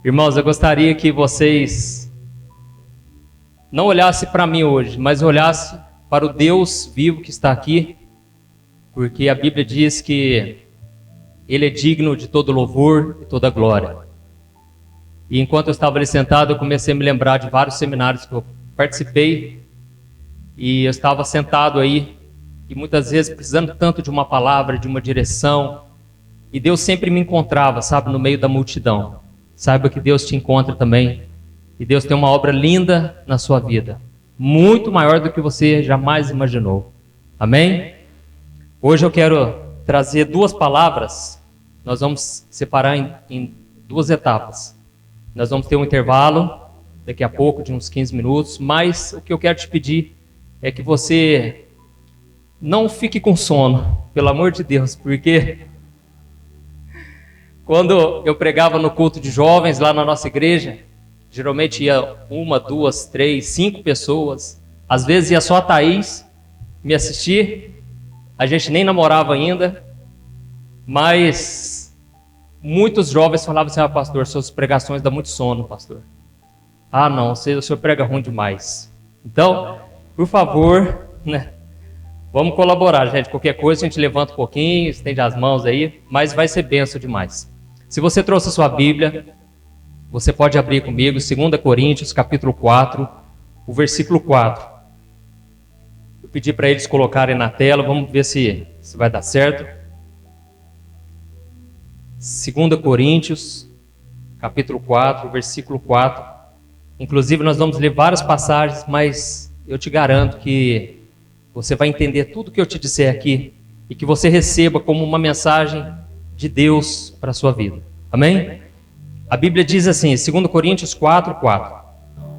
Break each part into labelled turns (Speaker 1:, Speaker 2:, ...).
Speaker 1: Irmãos, eu gostaria que vocês não olhassem para mim hoje, mas olhassem para o Deus vivo que está aqui, porque a Bíblia diz que Ele é digno de todo louvor e toda glória. E enquanto eu estava ali sentado, eu comecei a me lembrar de vários seminários que eu participei, e eu estava sentado aí, e muitas vezes precisando tanto de uma palavra, de uma direção, e Deus sempre me encontrava, sabe, no meio da multidão. Saiba que Deus te encontra também, e Deus tem uma obra linda na sua vida, muito maior do que você jamais imaginou. Amém? Hoje eu quero trazer duas palavras. Nós vamos separar em duas etapas. Nós vamos ter um intervalo daqui a pouco de uns 15 minutos, mas o que eu quero te pedir é que você não fique com sono, pelo amor de Deus, porque quando eu pregava no culto de jovens lá na nossa igreja, geralmente ia 1, 2, 3, 5 pessoas, às vezes ia só a Thaís me assistir, a gente nem namorava ainda, mas muitos jovens falavam assim: pastor, suas pregações dão muito sono, pastor. Ah não, o senhor prega ruim demais. Então, por favor, né, vamos colaborar, gente. Qualquer coisa a gente levanta um pouquinho, estende as mãos aí, mas vai ser benção demais. Se você trouxe a sua Bíblia, você pode abrir comigo 2 Coríntios, capítulo 4, o versículo 4. Eu pedi para eles colocarem na tela, vamos ver se vai dar certo. 2 Coríntios, capítulo 4, versículo 4. Inclusive nós vamos ler várias passagens, mas eu te garanto que você vai entender tudo que eu te disser aqui e que você receba como uma mensagem de Deus para a sua vida. Amém? A Bíblia diz assim, 2 Coríntios 4, 4.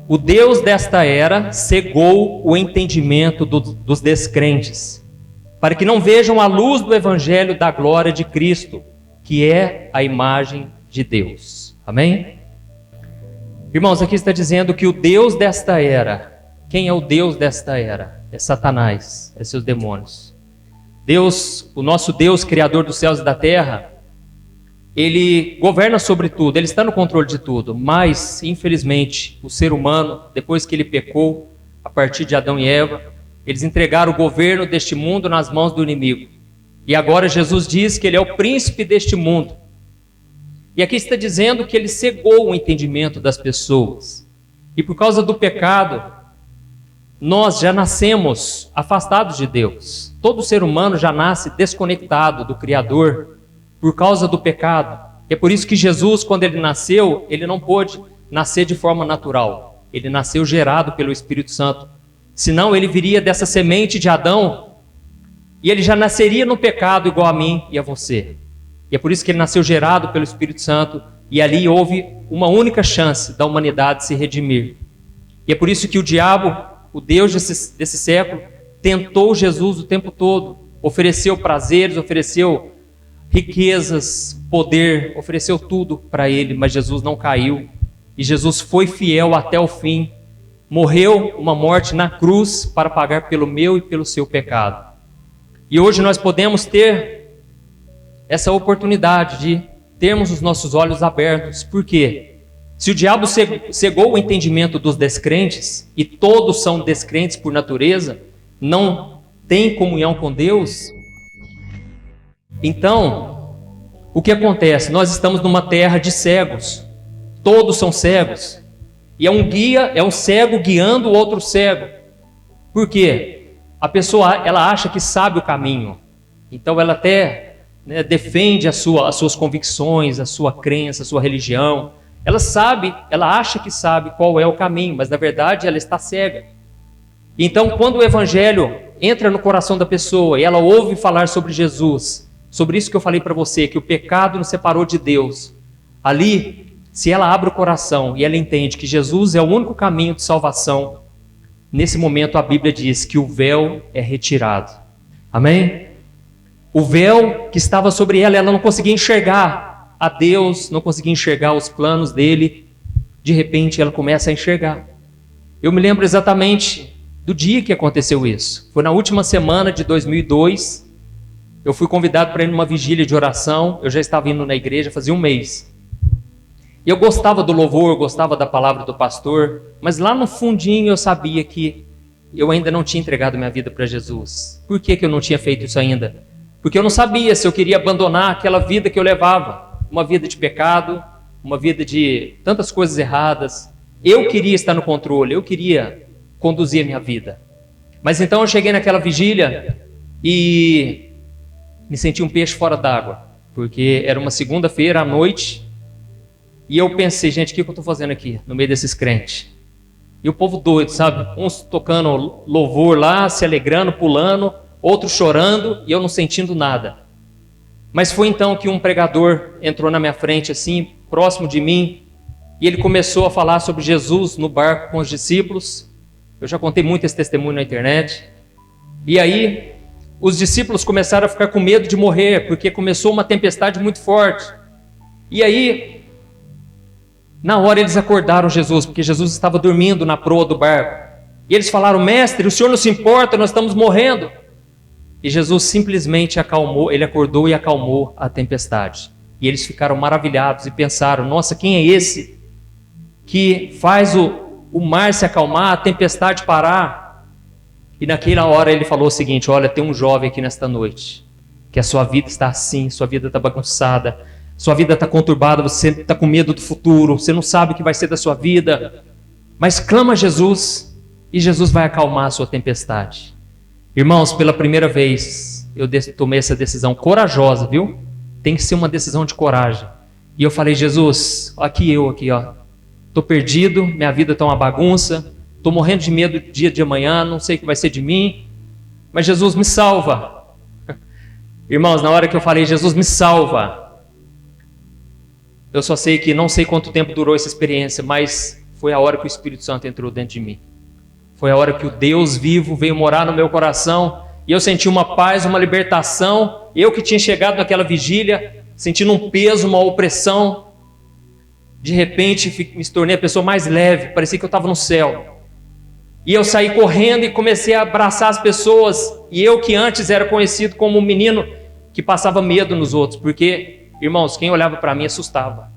Speaker 1: O Deus desta era cegou o entendimento dos descrentes, para que não vejam a luz do Evangelho da glória de Cristo, que é a imagem de Deus. Amém? Irmãos, aqui está dizendo que o Deus desta era, quem é o Deus desta era? É Satanás, é seus demônios. Deus, o nosso Deus, Criador dos céus e da terra, Ele governa sobre tudo, Ele está no controle de tudo, mas, infelizmente, o ser humano, depois que ele pecou, a partir de Adão e Eva, eles entregaram o governo deste mundo nas mãos do inimigo. E agora Jesus diz que Ele é o príncipe deste mundo. E aqui está dizendo que Ele cegou o entendimento das pessoas. E por causa do pecado, nós já nascemos afastados de Deus. Todo ser humano já nasce desconectado do Criador por causa do pecado. É por isso que Jesus, quando Ele nasceu, Ele não pôde nascer de forma natural. Ele nasceu gerado pelo Espírito Santo. Senão Ele viria dessa semente de Adão e Ele já nasceria no pecado igual a mim e a você. E é por isso que Ele nasceu gerado pelo Espírito Santo e ali houve uma única chance da humanidade se redimir. E é por isso que o diabo, o Deus desse século, tentou Jesus o tempo todo, ofereceu prazeres, ofereceu riquezas, poder, ofereceu tudo para ele, mas Jesus não caiu, e Jesus foi fiel até o fim, morreu uma morte na cruz para pagar pelo meu e pelo seu pecado. E hoje nós podemos ter essa oportunidade de termos os nossos olhos abertos. Por quê? Se o diabo cegou o entendimento dos descrentes, e todos são descrentes por natureza, não têm comunhão com Deus, então, o que acontece? Nós estamos numa terra de cegos, todos são cegos, e é um guia, é um cego guiando o outro cego. Por quê? A pessoa, ela acha que sabe o caminho, então ela até defende as suas convicções, a sua crença, a sua religião. Ela sabe, ela acha que sabe qual é o caminho, mas na verdade ela está cega. Então, quando o Evangelho entra no coração da pessoa e ela ouve falar sobre Jesus, sobre isso que eu falei para você, que o pecado nos separou de Deus, ali, se ela abre o coração e ela entende que Jesus é o único caminho de salvação, nesse momento a Bíblia diz que o véu é retirado. Amém? O véu que estava sobre ela não conseguia enxergar a Deus, não conseguia enxergar os planos dele. De repente ela começa a enxergar. Eu me lembro exatamente do dia que aconteceu isso. Foi na última semana de 2002. Eu fui convidado para ir numa vigília de oração. Eu já estava indo na igreja fazia um mês. E eu gostava do louvor, eu gostava da palavra do pastor, mas lá no fundinho eu sabia que eu ainda não tinha entregado minha vida para Jesus. Por que eu não tinha feito isso ainda? Porque eu não sabia se eu queria abandonar aquela vida que eu levava, uma vida de pecado, uma vida de tantas coisas erradas. Eu queria estar no controle, eu queria conduzir a minha vida. Mas então eu cheguei naquela vigília e me senti um peixe fora d'água, porque era uma segunda-feira à noite. E eu pensei, gente, o que eu estou fazendo aqui, no meio desses crentes? E o povo doido, sabe? Uns tocando louvor lá, se alegrando, pulando, outros chorando, e eu não sentindo nada. Mas foi então que um pregador entrou na minha frente, assim, próximo de mim, e ele começou a falar sobre Jesus no barco com os discípulos. Eu já contei muito esse testemunho na internet. E aí, os discípulos começaram a ficar com medo de morrer, porque começou uma tempestade muito forte. E aí, na hora eles acordaram Jesus, porque Jesus estava dormindo na proa do barco. E eles falaram: mestre, o senhor não se importa, nós estamos morrendo. E Jesus simplesmente acalmou, ele acordou e acalmou a tempestade. E eles ficaram maravilhados e pensaram: nossa, quem é esse que faz o mar se acalmar, a tempestade parar? E naquela hora ele falou o seguinte: olha, tem um jovem aqui nesta noite, que a sua vida está assim, sua vida está bagunçada, sua vida está conturbada, você está com medo do futuro, você não sabe o que vai ser da sua vida, mas clama a Jesus e Jesus vai acalmar a sua tempestade. Irmãos, pela primeira vez eu tomei essa decisão corajosa, viu? Tem que ser uma decisão de coragem. E eu falei: Jesus, aqui ó, estou perdido, minha vida está uma bagunça, estou morrendo de medo do dia de amanhã, não sei o que vai ser de mim, mas Jesus me salva. Irmãos, na hora que eu falei Jesus me salva, eu só sei que não sei quanto tempo durou essa experiência, mas foi a hora que o Espírito Santo entrou dentro de mim. Foi a hora que o Deus vivo veio morar no meu coração e eu senti uma paz, uma libertação. Eu que tinha chegado naquela vigília, sentindo um peso, uma opressão, de repente me tornei a pessoa mais leve, parecia que eu estava no céu. E eu saí correndo e comecei a abraçar as pessoas. E eu que antes era conhecido como um menino que passava medo nos outros, porque, irmãos, quem olhava para mim assustava.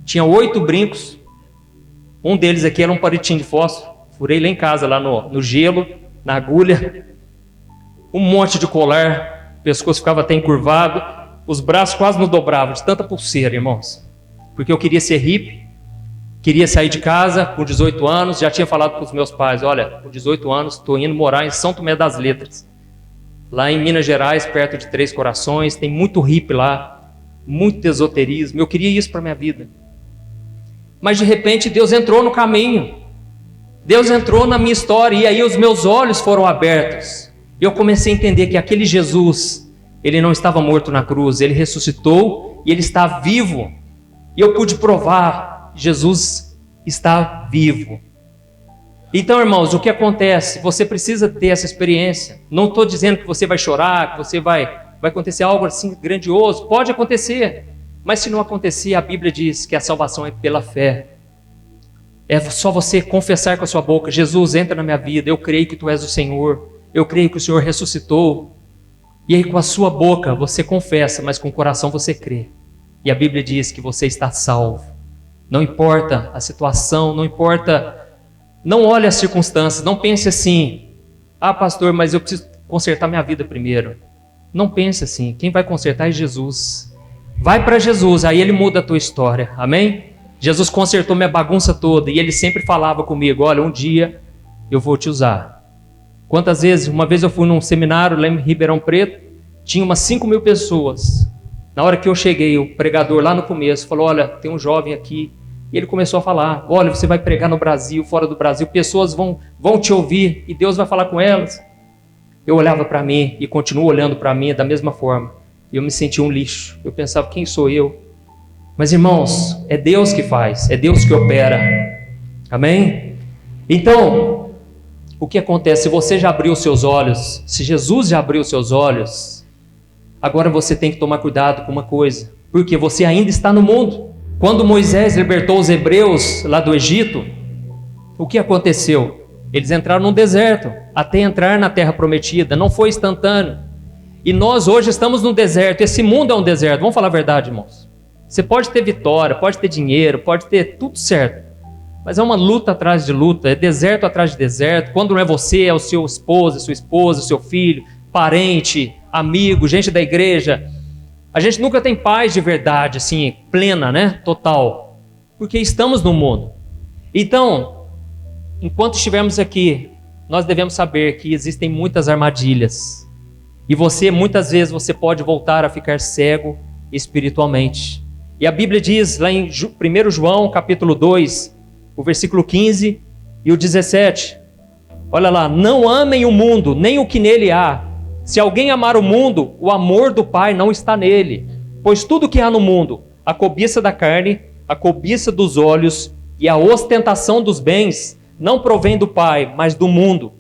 Speaker 1: Tinha 8 brincos, um deles aqui era um palitinho de fósforo, furei lá em casa, lá no gelo, na agulha, um monte de colar, o pescoço ficava até encurvado, os braços quase não dobravam, de tanta pulseira, irmãos, porque eu queria ser hippie, queria sair de casa com 18 anos, já tinha falado para os meus pais: olha, com 18 anos estou indo morar em São Tomé das Letras, lá em Minas Gerais, perto de Três Corações, tem muito hippie lá, muito esoterismo, eu queria isso para a minha vida. Mas de repente Deus entrou no caminho, Deus entrou na minha história, e aí os meus olhos foram abertos, e eu comecei a entender que aquele Jesus, ele não estava morto na cruz, ele ressuscitou, e ele está vivo, e eu pude provar: Jesus está vivo. Então, irmãos, o que acontece? Você precisa ter essa experiência. Não estou dizendo que você vai chorar, que você vai acontecer algo assim grandioso, pode acontecer, mas se não acontecer, a Bíblia diz que a salvação é pela fé. É só você confessar com a sua boca: Jesus, entra na minha vida, eu creio que tu és o Senhor, eu creio que o Senhor ressuscitou. E aí com a sua boca você confessa, mas com o coração você crê. E a Bíblia diz que você está salvo. Não importa a situação, não importa, não olhe as circunstâncias, não pense assim: ah, pastor, mas eu preciso consertar minha vida primeiro. Não pense assim, quem vai consertar é Jesus. Vai para Jesus, aí Ele muda a tua história, amém? Jesus consertou minha bagunça toda, e Ele sempre falava comigo: olha, um dia eu vou te usar. Quantas vezes? Uma vez eu fui num seminário lá em Ribeirão Preto, tinha umas 5.000 pessoas. Na hora que eu cheguei, o pregador lá no começo falou: olha, tem um jovem aqui. E ele começou a falar: olha, você vai pregar no Brasil, fora do Brasil, pessoas vão te ouvir e Deus vai falar com elas. Eu olhava para mim e continuo olhando para mim da mesma forma. E eu me sentia um lixo. Eu pensava: quem sou eu? Mas, irmãos, é Deus que faz, é Deus que opera. Amém? Então, o que acontece? Se você já abriu os seus olhos, se Jesus já abriu os seus olhos, agora você tem que tomar cuidado com uma coisa, porque você ainda está no mundo. Quando Moisés libertou os hebreus lá do Egito, o que aconteceu? Eles entraram no deserto, até entrar na terra prometida, não foi instantâneo. E nós hoje estamos no deserto, esse mundo é um deserto, vamos falar a verdade, irmãos. Você pode ter vitória, pode ter dinheiro, pode ter tudo certo. Mas é uma luta atrás de luta, é deserto atrás de deserto. Quando não é você, é o seu esposo, sua esposa, o seu filho, parente, amigo, gente da igreja. A gente nunca tem paz de verdade, assim, plena, né? Total. Porque estamos no mundo. Então, enquanto estivermos aqui, nós devemos saber que existem muitas armadilhas. E muitas vezes, você pode voltar a ficar cego espiritualmente. E a Bíblia diz lá em 1 João, capítulo 2, o versículo 15 e o 17. Olha lá, não amem o mundo, nem o que nele há. Se alguém amar o mundo, o amor do Pai não está nele. Pois tudo que há no mundo, a cobiça da carne, a cobiça dos olhos e a ostentação dos bens, não provém do Pai, mas do mundo.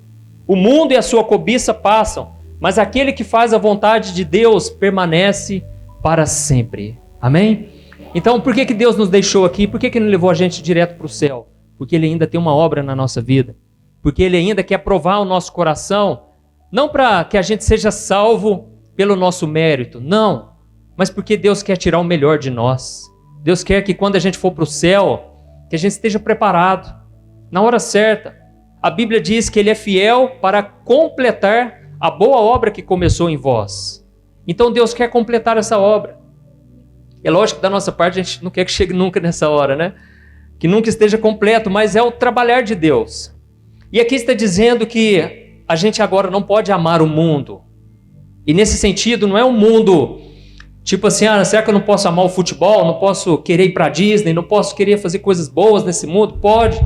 Speaker 1: O mundo e a sua cobiça passam, mas aquele que faz a vontade de Deus permanece para sempre. Amém? Então, por que Deus nos deixou aqui? Por que não levou a gente direto para o céu? Porque Ele ainda tem uma obra na nossa vida. Porque Ele ainda quer provar o nosso coração, não para que a gente seja salvo pelo nosso mérito, não. Mas porque Deus quer tirar o melhor de nós. Deus quer que quando a gente for para o céu, que a gente esteja preparado, na hora certa. A Bíblia diz que Ele é fiel para completar a boa obra que começou em vós. Então Deus quer completar essa obra. É lógico que da nossa parte a gente não quer que chegue nunca nessa hora, né? Que nunca esteja completo, mas é o trabalhar de Deus. E aqui está dizendo que a gente agora não pode amar o mundo. E nesse sentido, não é um mundo tipo assim, será que eu não posso amar o futebol? Não posso querer ir para a Disney? Não posso querer fazer coisas boas nesse mundo? Pode.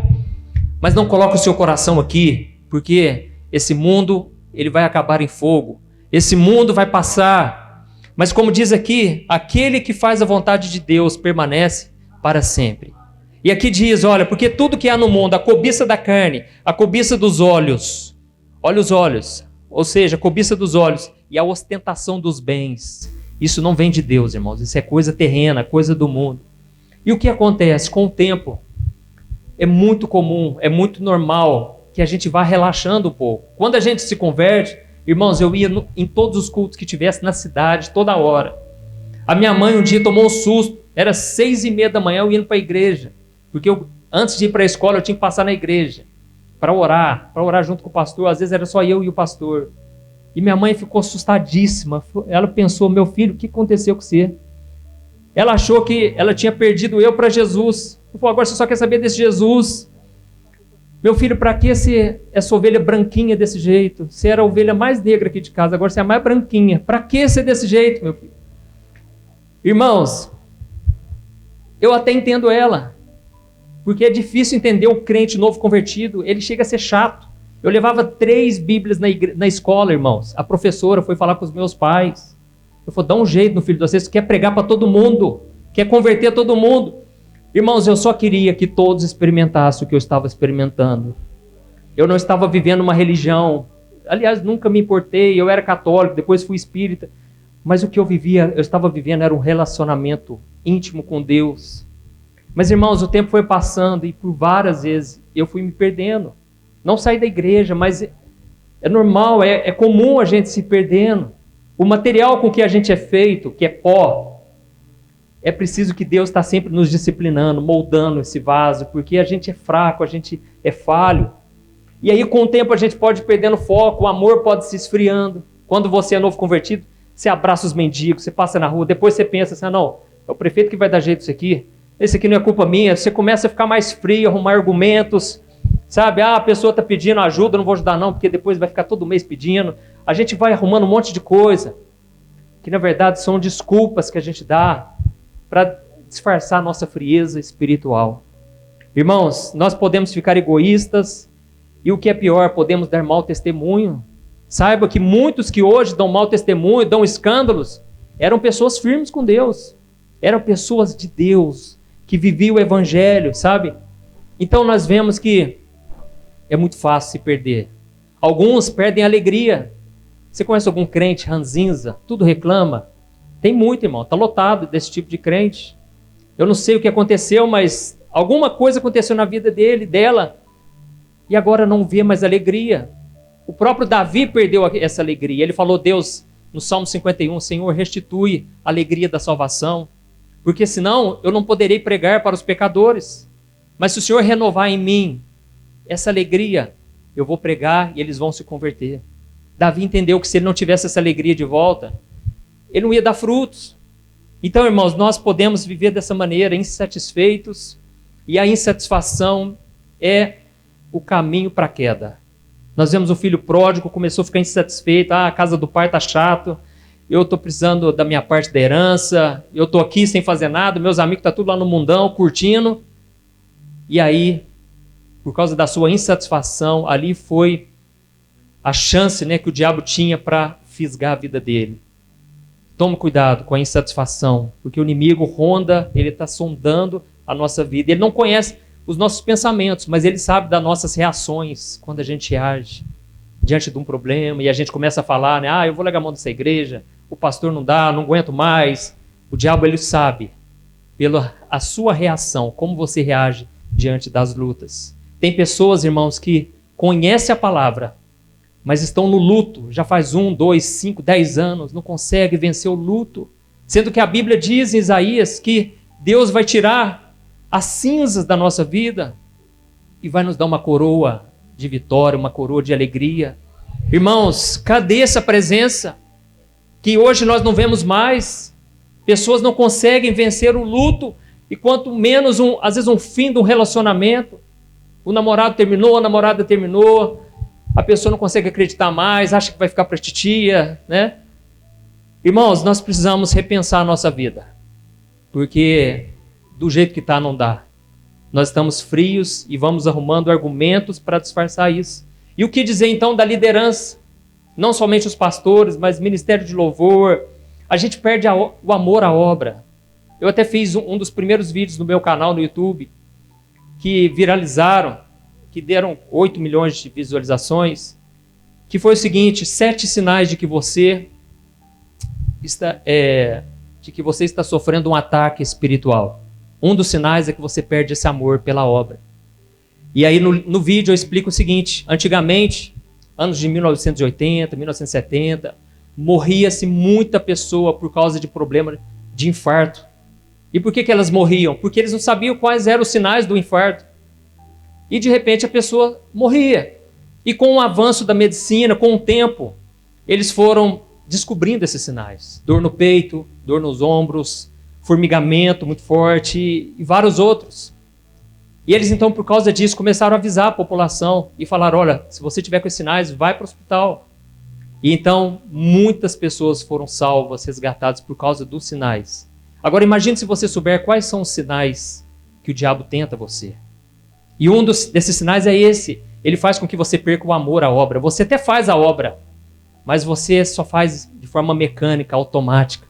Speaker 1: Mas não coloque o seu coração aqui, porque esse mundo, ele vai acabar em fogo. Esse mundo vai passar. Mas como diz aqui, aquele que faz a vontade de Deus permanece para sempre. E aqui diz, olha, porque tudo que há no mundo, a cobiça da carne, a cobiça dos olhos, olha os olhos, ou seja, a cobiça dos olhos e a ostentação dos bens, isso não vem de Deus, irmãos, isso é coisa terrena, coisa do mundo. E o que acontece com o tempo? É muito comum, é muito normal que a gente vá relaxando um pouco. Quando a gente se converte, irmãos, eu ia em todos os cultos que tivesse na cidade, toda hora. A minha mãe um dia tomou um susto, era 6:30 da manhã, eu indo para a igreja. Porque antes de ir para a escola, eu tinha que passar na igreja para orar junto com o pastor. Às vezes era só eu e o pastor. E minha mãe ficou assustadíssima. Ela pensou, meu filho, o que aconteceu com você? Ela achou que ela tinha perdido eu para Jesus. Eu falei, agora você só quer saber desse Jesus? Meu filho, para que essa ovelha branquinha desse jeito? Você era a ovelha mais negra aqui de casa, agora você é a mais branquinha. Para que ser desse jeito, meu filho? Irmãos, eu até entendo ela. Porque é difícil entender o crente novo convertido, ele chega a ser chato. Eu levava 3 Bíblias na escola, irmãos. A professora foi falar com os meus pais. Eu falei, dá um jeito no filho de vocês, quer pregar para todo mundo, quer converter todo mundo. Irmãos, eu só queria que todos experimentassem o que eu estava experimentando. Eu não estava vivendo uma religião. Aliás, nunca me importei, eu era católico, depois fui espírita. Mas o que eu estava vivendo era um relacionamento íntimo com Deus. Mas, irmãos, o tempo foi passando e por várias vezes eu fui me perdendo. Não saí da igreja, mas é normal, é comum a gente se perdendo. O material com que a gente é feito, que é pó, é preciso que Deus está sempre nos disciplinando, moldando esse vaso, porque a gente é fraco, a gente é falho. E aí, com o tempo, a gente pode ir perdendo foco, o amor pode se esfriando. Quando você é novo convertido, você abraça os mendigos, você passa na rua, depois você pensa assim, não, é o prefeito que vai dar jeito nisso aqui. Esse aqui não é culpa minha. Você começa a ficar mais frio, arrumar argumentos, sabe? A pessoa está pedindo ajuda, não vou ajudar não, porque depois vai ficar todo mês pedindo. A gente vai arrumando um monte de coisa, que na verdade são desculpas que a gente dá para disfarçar a nossa frieza espiritual. Irmãos, nós podemos ficar egoístas e o que é pior, podemos dar mau testemunho. Saiba que muitos que hoje dão mau testemunho, dão escândalos, eram pessoas firmes com Deus. Eram pessoas de Deus, que viviam o evangelho, sabe? Então nós vemos que é muito fácil se perder. Alguns perdem a alegria. Você conhece algum crente ranzinza? Tudo reclama? Tem muito, irmão. Está lotado desse tipo de crente. Eu não sei o que aconteceu, mas alguma coisa aconteceu na vida dela, e agora não vê mais alegria. O próprio Davi perdeu essa alegria. Ele falou, Deus, no Salmo 51, Senhor, restitui a alegria da salvação. porque senão eu não poderei pregar para os pecadores. Mas se o Senhor renovar em mim essa alegria, eu vou pregar e eles vão se converter. Davi entendeu que se ele não tivesse essa alegria de volta, ele não ia dar frutos. Então, irmãos, nós podemos viver dessa maneira, insatisfeitos, e a insatisfação é o caminho para a queda. Nós vemos o filho pródigo, começou a ficar insatisfeito, a casa do pai está chato, eu estou precisando da minha parte da herança, eu estou aqui sem fazer nada, meus amigos estão tudo lá no mundão, curtindo. E aí, por causa da sua insatisfação, ali foi a chance, né, que o diabo tinha para fisgar a vida dele. Tome cuidado com a insatisfação, porque o inimigo ronda, ele está sondando a nossa vida. Ele não conhece os nossos pensamentos, mas ele sabe das nossas reações quando a gente age diante de um problema e a gente começa a falar, né, eu vou largar a mão dessa igreja, o pastor não dá, não aguento mais. O diabo, ele sabe, pela a sua reação, como você reage diante das lutas. Tem pessoas, irmãos, que conhecem a palavra, mas estão no luto, já faz 1, 2, 5, 10 anos, não conseguem vencer o luto. Sendo que a Bíblia diz em Isaías que Deus vai tirar as cinzas da nossa vida e vai nos dar uma coroa de vitória, uma coroa de alegria. Irmãos, cadê essa presença que hoje nós não vemos mais? Pessoas não conseguem vencer o luto e quanto menos, às vezes, um fim de um relacionamento. O namorado terminou, a namorada terminou, a pessoa não consegue acreditar mais, acha que vai ficar para titia, né? Irmãos, nós precisamos repensar a nossa vida, porque do jeito que está não dá. Nós estamos frios e vamos arrumando argumentos para disfarçar isso. E o que dizer então da liderança? Não somente os pastores, mas ministério de louvor. A gente perde o amor à obra. Eu até fiz um dos primeiros vídeos no meu canal no YouTube, que viralizaram, que deram 8 milhões de visualizações, que foi o seguinte: 7 sinais de que você está sofrendo um ataque espiritual. Um dos sinais é que você perde esse amor pela obra. E aí no vídeo eu explico o seguinte: antigamente, anos de 1980, 1970, morria-se muita pessoa por causa de problema de infarto. E por que elas morriam? Porque eles não sabiam quais eram os sinais do infarto. E de repente a pessoa morria. E com o avanço da medicina, com o tempo, eles foram descobrindo esses sinais. Dor no peito, dor nos ombros, formigamento muito forte e vários outros. E eles então, por causa disso, começaram a avisar a população e falaram: olha, se você tiver com esses sinais, vai para o hospital. E então muitas pessoas foram salvas, resgatadas por causa dos sinais. Agora imagine se você souber quais são os sinais que o diabo tenta você. E um desses sinais é esse: ele faz com que você perca o amor à obra. Você até faz a obra, mas você só faz de forma mecânica, automática.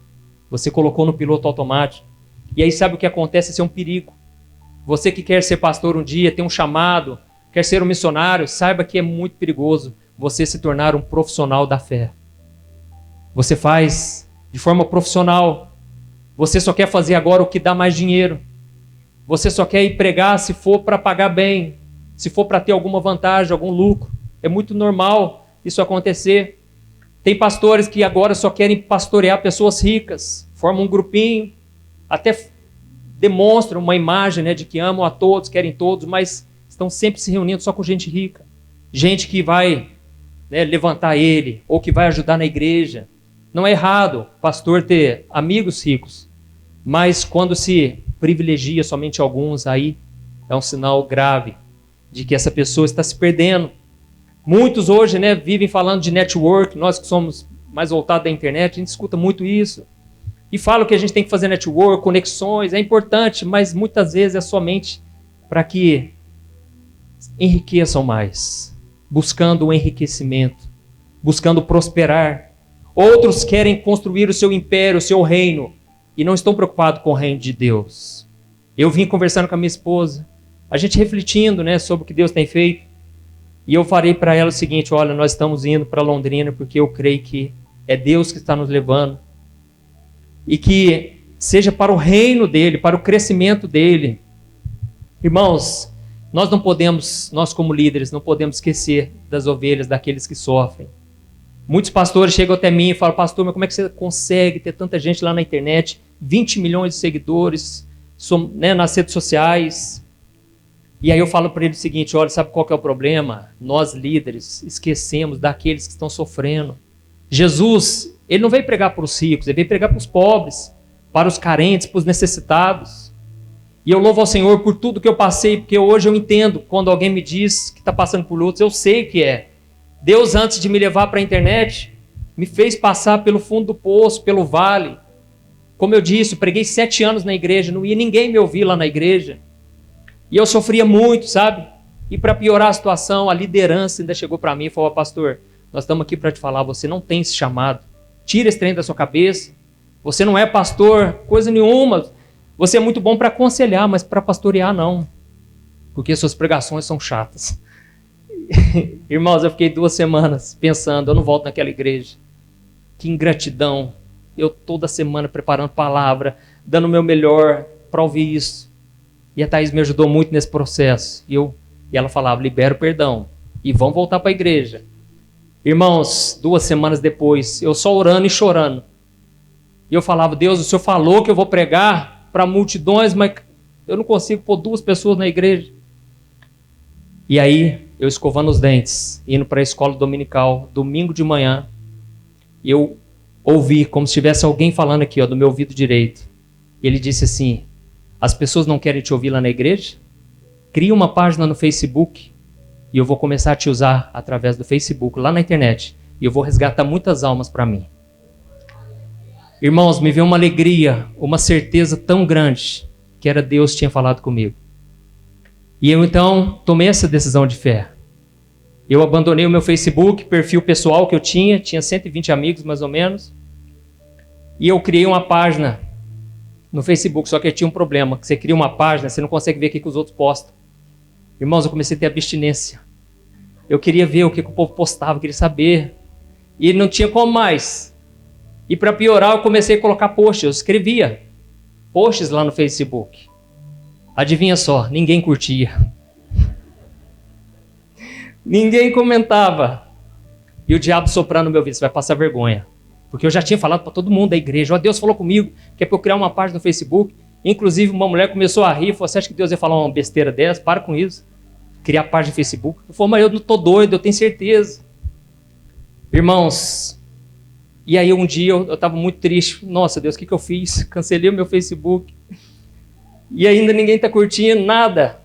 Speaker 1: Você colocou no piloto automático. E aí sabe o que acontece? Esse é um perigo. Você que quer ser pastor um dia, tem um chamado, quer ser um missionário, saiba que é muito perigoso você se tornar um profissional da fé. Você faz de forma profissional. Você só quer fazer agora o que dá mais dinheiro. Você só quer ir pregar se for para pagar bem, se for para ter alguma vantagem, algum lucro. É muito normal isso acontecer. Tem pastores que agora só querem pastorear pessoas ricas, formam um grupinho, até demonstram uma imagem, né, de que amam a todos, querem todos, mas estão sempre se reunindo só com gente rica. Gente que vai, né, levantar ele, ou que vai ajudar na igreja. Não é errado o pastor ter amigos ricos, mas quando se privilegia somente alguns, aí é um sinal grave de que essa pessoa está se perdendo. Muitos hoje, né, vivem falando de network. Nós que somos mais voltados da internet, a gente escuta muito isso. E falam que a gente tem que fazer network, conexões, é importante, mas muitas vezes é somente para que enriqueçam mais, buscando o enriquecimento, buscando prosperar. Outros querem construir o seu império, o seu reino, e não estão preocupados com o reino de Deus. Eu vim conversando com a minha esposa, a gente refletindo, né, sobre o que Deus tem feito, e eu falei para ela o seguinte: olha, nós estamos indo para Londrina porque eu creio que é Deus que está nos levando, e que seja para o reino dele, para o crescimento dele. Irmãos, nós não podemos, nós como líderes, não podemos esquecer das ovelhas, daqueles que sofrem. Muitos pastores chegam até mim e falam: pastor, mas como é que você consegue ter tanta gente lá na internet 20 milhões de seguidores nas redes sociais. E aí eu falo para ele o seguinte, olha, sabe qual que é o problema? Nós líderes esquecemos daqueles que estão sofrendo. Jesus, ele não veio pregar para os ricos, ele veio pregar para os pobres, para os carentes, para os necessitados. E eu louvo ao Senhor por tudo que eu passei, porque hoje eu entendo, quando alguém me diz que está passando por lutas, eu sei que é. Deus, antes de me levar para a internet, me fez passar pelo fundo do poço, pelo vale. Como eu disse, eu preguei 7 anos na igreja, não ia ninguém me ouvir lá na igreja. E eu sofria muito, sabe? E para piorar a situação, a liderança ainda chegou para mim e falou, pastor, nós estamos aqui para te falar, você não tem esse chamado. Tira esse trem da sua cabeça. Você não é pastor, coisa nenhuma. Você é muito bom para aconselhar, mas para pastorear não. Porque suas pregações são chatas. Irmãos, eu fiquei 2 semanas pensando, eu não volto naquela igreja. Que ingratidão. Eu toda semana preparando palavra, dando o meu melhor para ouvir isso. E a Thaís me ajudou muito nesse processo. E ela falava, libera o perdão. E vão voltar para a igreja. Irmãos, 2 semanas depois, eu só orando e chorando. E eu falava, Deus, o Senhor falou que eu vou pregar para multidões, mas eu não consigo pôr 2 pessoas na igreja. E aí, eu escovando os dentes, indo para a escola dominical, domingo de manhã, eu ouvi como se tivesse alguém falando aqui, ó, do meu ouvido direito. E ele disse assim, as pessoas não querem te ouvir lá na igreja? Cria uma página no Facebook e eu vou começar a te usar através do Facebook, lá na internet. E eu vou resgatar muitas almas para mim. Irmãos, me veio uma alegria, uma certeza tão grande que era Deus que tinha falado comigo. E eu então tomei essa decisão de fé. Eu abandonei o meu Facebook, perfil pessoal que eu tinha 120 amigos mais ou menos. E eu criei uma página no Facebook, só que tinha um problema, que você cria uma página, você não consegue ver o que os outros postam. Irmãos, eu comecei a ter abstinência. Eu queria ver o que o povo postava, eu queria saber. E não tinha como mais. E para piorar, eu comecei a colocar posts, eu escrevia posts lá no Facebook. Adivinha só, ninguém curtia. Ninguém comentava. E o diabo soprando no meu ouvido, você vai passar vergonha. Porque eu já tinha falado para todo mundo da igreja, ó, Deus falou comigo que é para eu criar uma página no Facebook. Inclusive uma mulher começou a rir, falou, você acha que Deus ia falar uma besteira dessa? Para com isso. Criar página no Facebook. Eu falei, mas eu não estou doido, eu tenho certeza. Irmãos, e aí um dia eu estava muito triste. Nossa Deus, o que eu fiz? Cancelei o meu Facebook. E ainda ninguém está curtindo nada.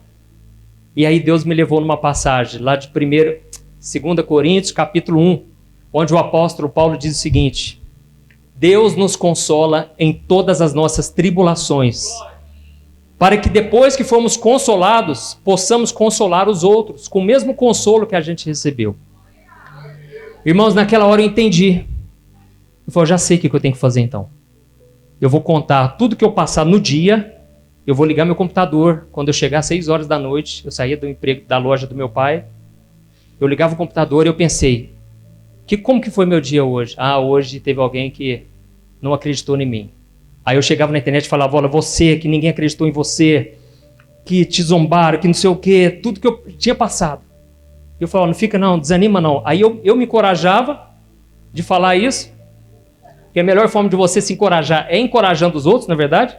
Speaker 1: E aí Deus me levou numa passagem lá de 2 Coríntios, capítulo 1, onde o apóstolo Paulo diz o seguinte, Deus nos consola em todas as nossas tribulações, para que depois que formos consolados, possamos consolar os outros, com o mesmo consolo que a gente recebeu. Irmãos, naquela hora eu entendi. Eu falei, já sei o que eu tenho que fazer então. Eu vou contar tudo que eu passar no dia, eu vou ligar meu computador, quando eu chegar às 6 horas da noite, eu saía do emprego da loja do meu pai, eu ligava o computador e eu pensei, como que foi meu dia hoje? Ah, hoje teve alguém que não acreditou em mim. Aí eu chegava na internet e falava, olha, você, que ninguém acreditou em você, que te zombaram, que não sei o quê, tudo que eu tinha passado. Eu falava, não fica não, desanima não. Aí eu me encorajava de falar isso, que a melhor forma de você se encorajar é encorajando os outros, na verdade.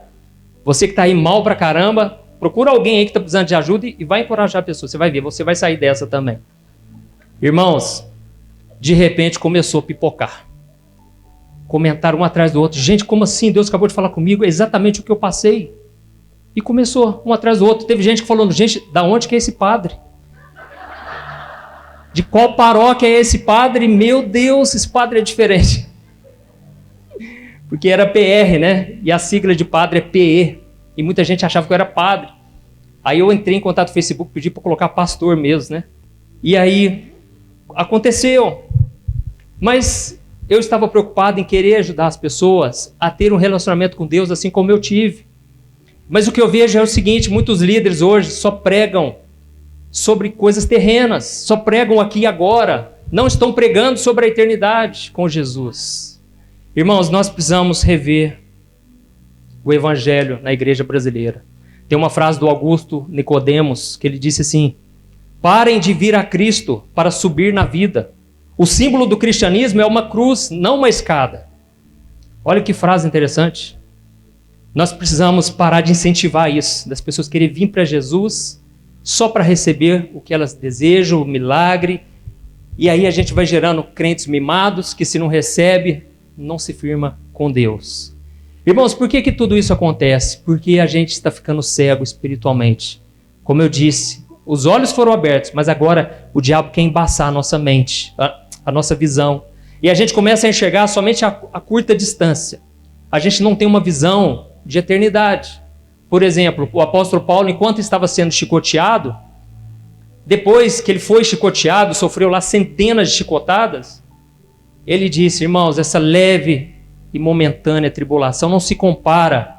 Speaker 1: Você que está aí mal pra caramba, procura alguém aí que está precisando de ajuda e vai encorajar a pessoa. Você vai ver, você vai sair dessa também. Irmãos, de repente começou a pipocar. Comentaram um atrás do outro. Gente, como assim? Deus acabou de falar comigo, é exatamente o que eu passei. E começou um atrás do outro. Teve gente que falou, gente, da onde que é esse padre? De qual paróquia é esse padre? Meu Deus, esse padre é diferente. Porque era PR, né? E a sigla de padre é PE. E muita gente achava que eu era padre. Aí eu entrei em contato no Facebook, pedi para colocar pastor mesmo, né? E aí aconteceu. Mas eu estava preocupado em querer ajudar as pessoas a ter um relacionamento com Deus assim como eu tive. Mas o que eu vejo é o seguinte, muitos líderes hoje só pregam sobre coisas terrenas, só pregam aqui e agora, não estão pregando sobre a eternidade com Jesus. Irmãos, nós precisamos rever o evangelho na igreja brasileira. Tem uma frase do Augusto Nicodemos que ele disse assim, parem de vir a Cristo para subir na vida. O símbolo do cristianismo é uma cruz, não uma escada. Olha que frase interessante. Nós precisamos parar de incentivar isso, das pessoas quererem vir para Jesus só para receber o que elas desejam, o milagre. E aí a gente vai gerando crentes mimados que, se não recebe, não se firma com Deus. Irmãos, por que tudo isso acontece? Porque a gente está ficando cego espiritualmente. Como eu disse, os olhos foram abertos, mas agora o diabo quer embaçar a nossa mente, a nossa visão. E a gente começa a enxergar somente a curta distância. A gente não tem uma visão de eternidade. Por exemplo, o apóstolo Paulo, enquanto estava sendo chicoteado, depois que ele foi chicoteado, sofreu lá centenas de chicotadas, ele disse: irmãos, essa leve e momentânea tribulação não se compara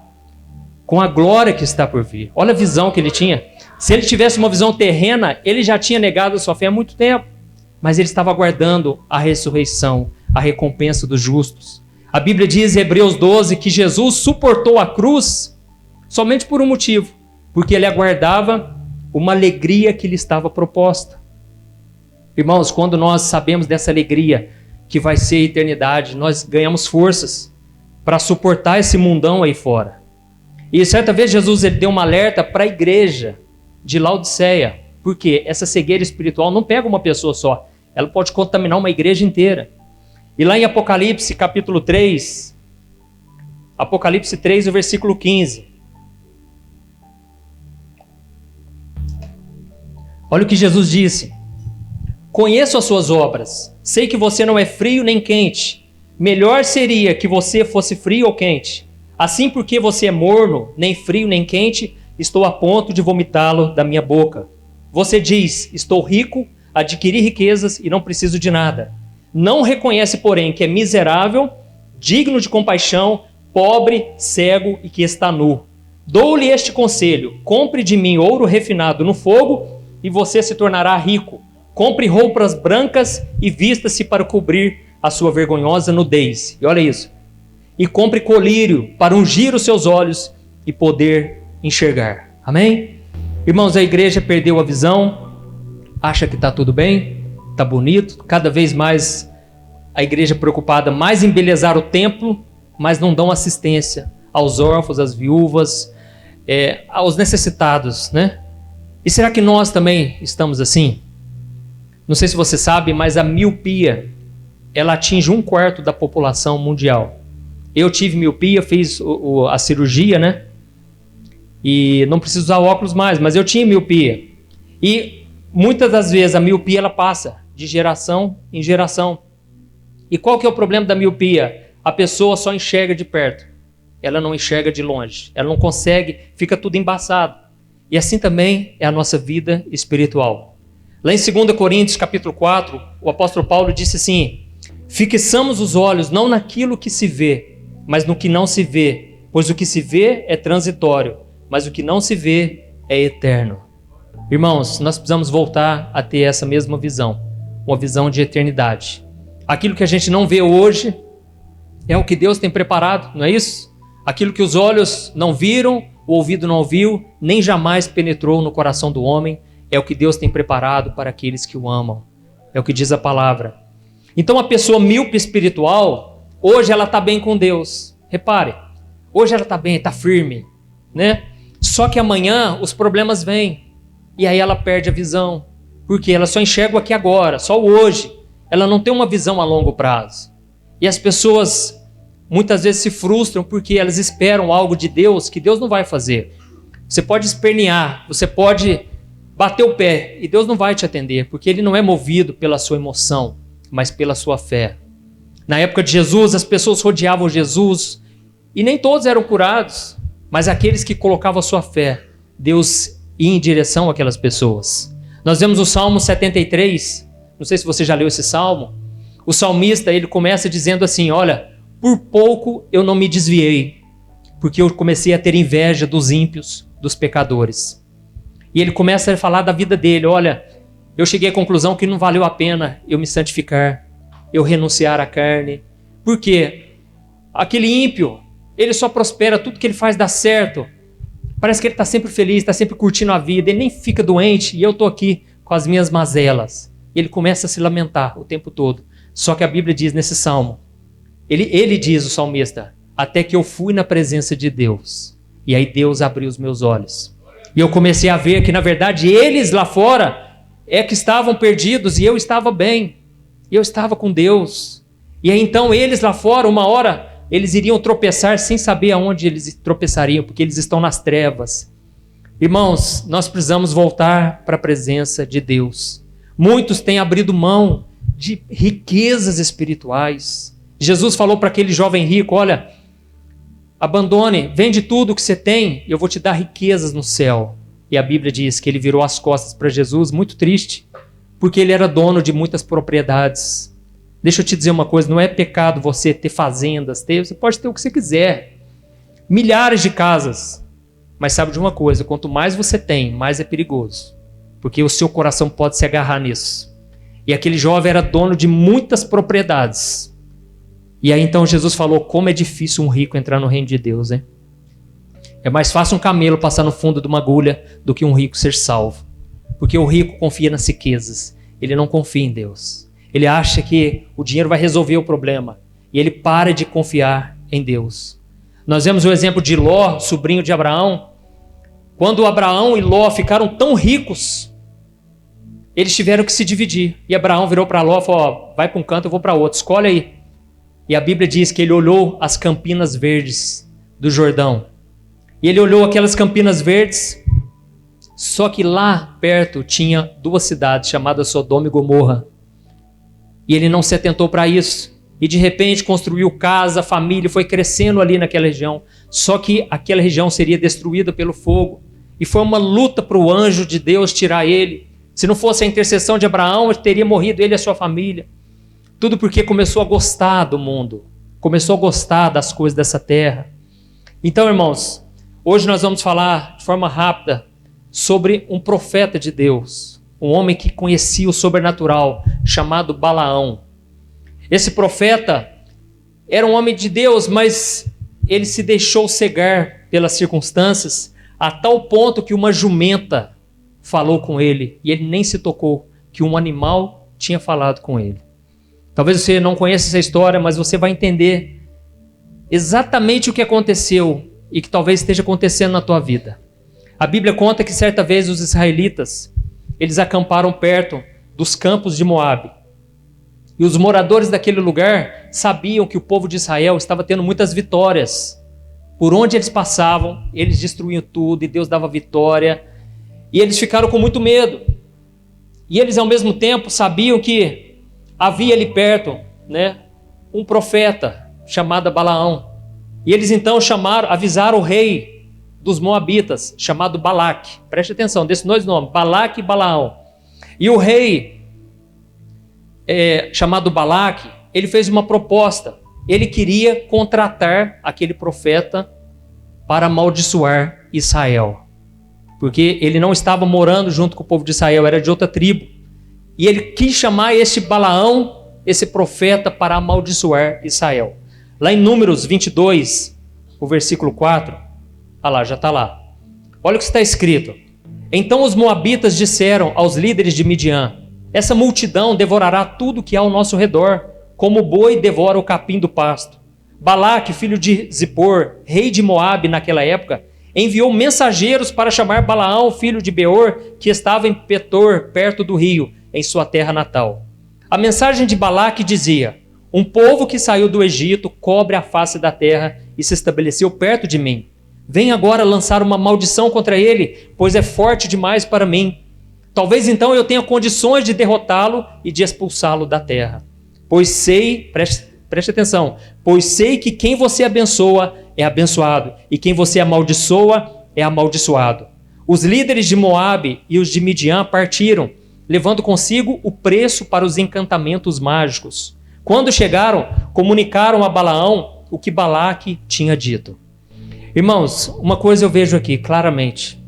Speaker 1: com a glória que está por vir. Olha a visão que ele tinha. Se ele tivesse uma visão terrena, ele já tinha negado a sua fé há muito tempo, mas ele estava aguardando a ressurreição, a recompensa dos justos. A Bíblia diz em Hebreus 12 que Jesus suportou a cruz somente por um motivo, porque ele aguardava uma alegria que lhe estava proposta. Irmãos, quando nós sabemos dessa alegria que vai ser a eternidade, nós ganhamos forças para suportar esse mundão aí fora. E certa vez Jesus ele deu um alerta para a igreja de Laodiceia, porque essa cegueira espiritual não pega uma pessoa só, ela pode contaminar uma igreja inteira. E lá em Apocalipse capítulo 3, Apocalipse 3, o versículo 15. Olha o que Jesus disse: conheço as suas obras, sei que você não é frio nem quente. Melhor seria que você fosse frio ou quente. Assim, porque você é morno, nem frio nem quente, estou a ponto de vomitá-lo da minha boca. Você diz: estou rico, adquiri riquezas e não preciso de nada. Não reconhece, porém, que é miserável, digno de compaixão, pobre, cego e que está nu. Dou-lhe este conselho: compre de mim ouro refinado no fogo e você se tornará rico. Compre roupas brancas e vista-se para cobrir a sua vergonhosa nudez. E olha isso. E compre colírio para ungir os seus olhos e poder enxergar. Amém? Irmãos, a igreja perdeu a visão, acha que está tudo bem, está bonito. Cada vez mais a igreja preocupada mais em embelezar o templo, mas não dão assistência aos órfãos, às viúvas, aos necessitados, né? E será que nós também estamos assim? Não sei se você sabe, mas a miopia, ela atinge 1/4 da população mundial. Eu tive miopia, fiz a cirurgia, né? E não preciso usar óculos mais, mas eu tinha miopia. E muitas das vezes a miopia ela passa de geração em geração. E qual que é o problema da miopia? A pessoa só enxerga de perto. Ela não enxerga de longe. Ela não consegue, fica tudo embaçado. E assim também é a nossa vida espiritual. Lá em 2 Coríntios capítulo 4, o apóstolo Paulo disse assim: fixamos os olhos não naquilo que se vê, mas no que não se vê, pois o que se vê é transitório, mas o que não se vê é eterno. Irmãos, nós precisamos voltar a ter essa mesma visão, uma visão de eternidade. Aquilo que a gente não vê hoje é o que Deus tem preparado, não é isso? Aquilo que os olhos não viram, o ouvido não ouviu, nem jamais penetrou no coração do homem, é o que Deus tem preparado para aqueles que o amam. É o que diz a palavra. Então a pessoa míope espiritual, hoje ela está bem com Deus. Repare, hoje ela está bem, está firme, né? Só que amanhã os problemas vêm. E aí ela perde a visão. Porque ela só enxerga o aqui agora, só o hoje. Ela não tem uma visão a longo prazo. E as pessoas muitas vezes se frustram porque elas esperam algo de Deus que Deus não vai fazer. Você pode espernear, você pode bater o pé e Deus não vai te atender, porque Ele não é movido pela sua emoção, mas pela sua fé. Na época de Jesus, as pessoas rodeavam Jesus e nem todos eram curados, mas aqueles que colocavam a sua fé, Deus ia em direção àquelas pessoas. Nós vemos o Salmo 73, não sei se você já leu esse Salmo. O salmista, ele começa dizendo assim: olha, por pouco eu não me desviei, porque eu comecei a ter inveja dos ímpios, dos pecadores. E ele começa a falar da vida dele: olha, eu cheguei à conclusão que não valeu a pena eu me santificar, eu renunciar à carne. Por quê? Aquele ímpio, ele só prospera, tudo que ele faz dá certo. Parece que ele está sempre feliz, está sempre curtindo a vida, ele nem fica doente, e eu estou aqui com as minhas mazelas. E ele começa a se lamentar o tempo todo. Só que a Bíblia diz nesse salmo, ele diz, o salmista: até que eu fui na presença de Deus. E aí Deus abriu os meus olhos. E eu comecei a ver que, na verdade, eles lá fora é que estavam perdidos e eu estava bem. E eu estava com Deus. E aí então eles lá fora, uma hora, eles iriam tropeçar sem saber aonde eles tropeçariam, porque eles estão nas trevas. Irmãos, nós precisamos voltar para a presença de Deus. Muitos têm abrido mão de riquezas espirituais. Jesus falou para aquele jovem rico, olha, abandone, vende tudo o que você tem e eu vou te dar riquezas no céu. E a Bíblia diz que ele virou as costas para Jesus, muito triste, porque ele era dono de muitas propriedades. Deixa eu te dizer uma coisa, não é pecado você ter fazendas, você pode ter o que você quiser, milhares de casas, mas sabe de uma coisa, quanto mais você tem, mais é perigoso, porque o seu coração pode se agarrar nisso. E aquele jovem era dono de muitas propriedades. E aí então Jesus falou, como é difícil um rico entrar no reino de Deus, hein? É mais fácil um camelo passar no fundo de uma agulha do que um rico ser salvo. Porque o rico confia nas riquezas, ele não confia em Deus. Ele acha que o dinheiro vai resolver o problema. E ele para de confiar em Deus. Nós vemos o exemplo de Ló, sobrinho de Abraão. Quando Abraão e Ló ficaram tão ricos, eles tiveram que se dividir. E Abraão virou para Ló e falou, ó, vai para um canto, eu vou para outro, escolhe aí. E a Bíblia diz que ele olhou as campinas verdes do Jordão. E ele olhou aquelas campinas verdes, só que lá perto tinha duas cidades chamadas Sodoma e Gomorra. E ele não se atentou para isso. E de repente construiu casa, família, foi crescendo ali naquela região. Só que aquela região seria destruída pelo fogo. E foi uma luta para o anjo de Deus tirar ele. Se não fosse a intercessão de Abraão, teria morrido ele e a sua família. Tudo porque começou a gostar do mundo. Começou a gostar das coisas dessa terra. Então, irmãos, hoje nós vamos falar de forma rápida sobre um profeta de Deus. Um homem que conhecia o sobrenatural, chamado Balaão. Esse profeta era um homem de Deus, mas ele se deixou cegar pelas circunstâncias, a tal ponto que uma jumenta falou com ele, e ele nem se tocou que um animal tinha falado com ele. Talvez você não conheça essa história, mas você vai entender exatamente o que aconteceu e que talvez esteja acontecendo na tua vida. A Bíblia conta que certa vez os israelitas, eles acamparam perto dos campos de Moabe. E os moradores daquele lugar sabiam que o povo de Israel estava tendo muitas vitórias. Por onde eles passavam, eles destruíam tudo e Deus dava vitória. E eles ficaram com muito medo. E eles ao mesmo tempo sabiam que havia ali perto, um profeta chamado Balaão. E eles então avisaram o rei dos Moabitas, chamado Balaque. Preste atenção, desses dois nomes, Balaque e Balaão. E o rei, chamado Balaque, ele fez uma proposta. Ele queria contratar aquele profeta para amaldiçoar Israel. Porque ele não estava morando junto com o povo de Israel, era de outra tribo. E ele quis chamar esse Balaão, esse profeta, para amaldiçoar Israel. Lá em Números 22, o versículo 4, lá, já está lá. Olha o que está escrito. Então os moabitas disseram aos líderes de Midian, essa multidão devorará tudo que há ao nosso redor, como o boi devora o capim do pasto. Balaque, filho de Zippor, rei de Moabe naquela época, enviou mensageiros para chamar Balaão, filho de Beor, que estava em Petor, perto do rio, em sua terra natal. A mensagem de Balaque dizia, um povo que saiu do Egito cobre a face da terra e se estabeleceu perto de mim. Vem agora lançar uma maldição contra ele, pois é forte demais para mim. Talvez então eu tenha condições de derrotá-lo e de expulsá-lo da terra. Pois sei, preste atenção, pois sei que quem você abençoa é abençoado, e quem você amaldiçoa é amaldiçoado. Os líderes de Moabe e os de Midian partiram, levando consigo o preço para os encantamentos mágicos. Quando chegaram, comunicaram a Balaão o que Balaque tinha dito. Irmãos, uma coisa eu vejo aqui claramente.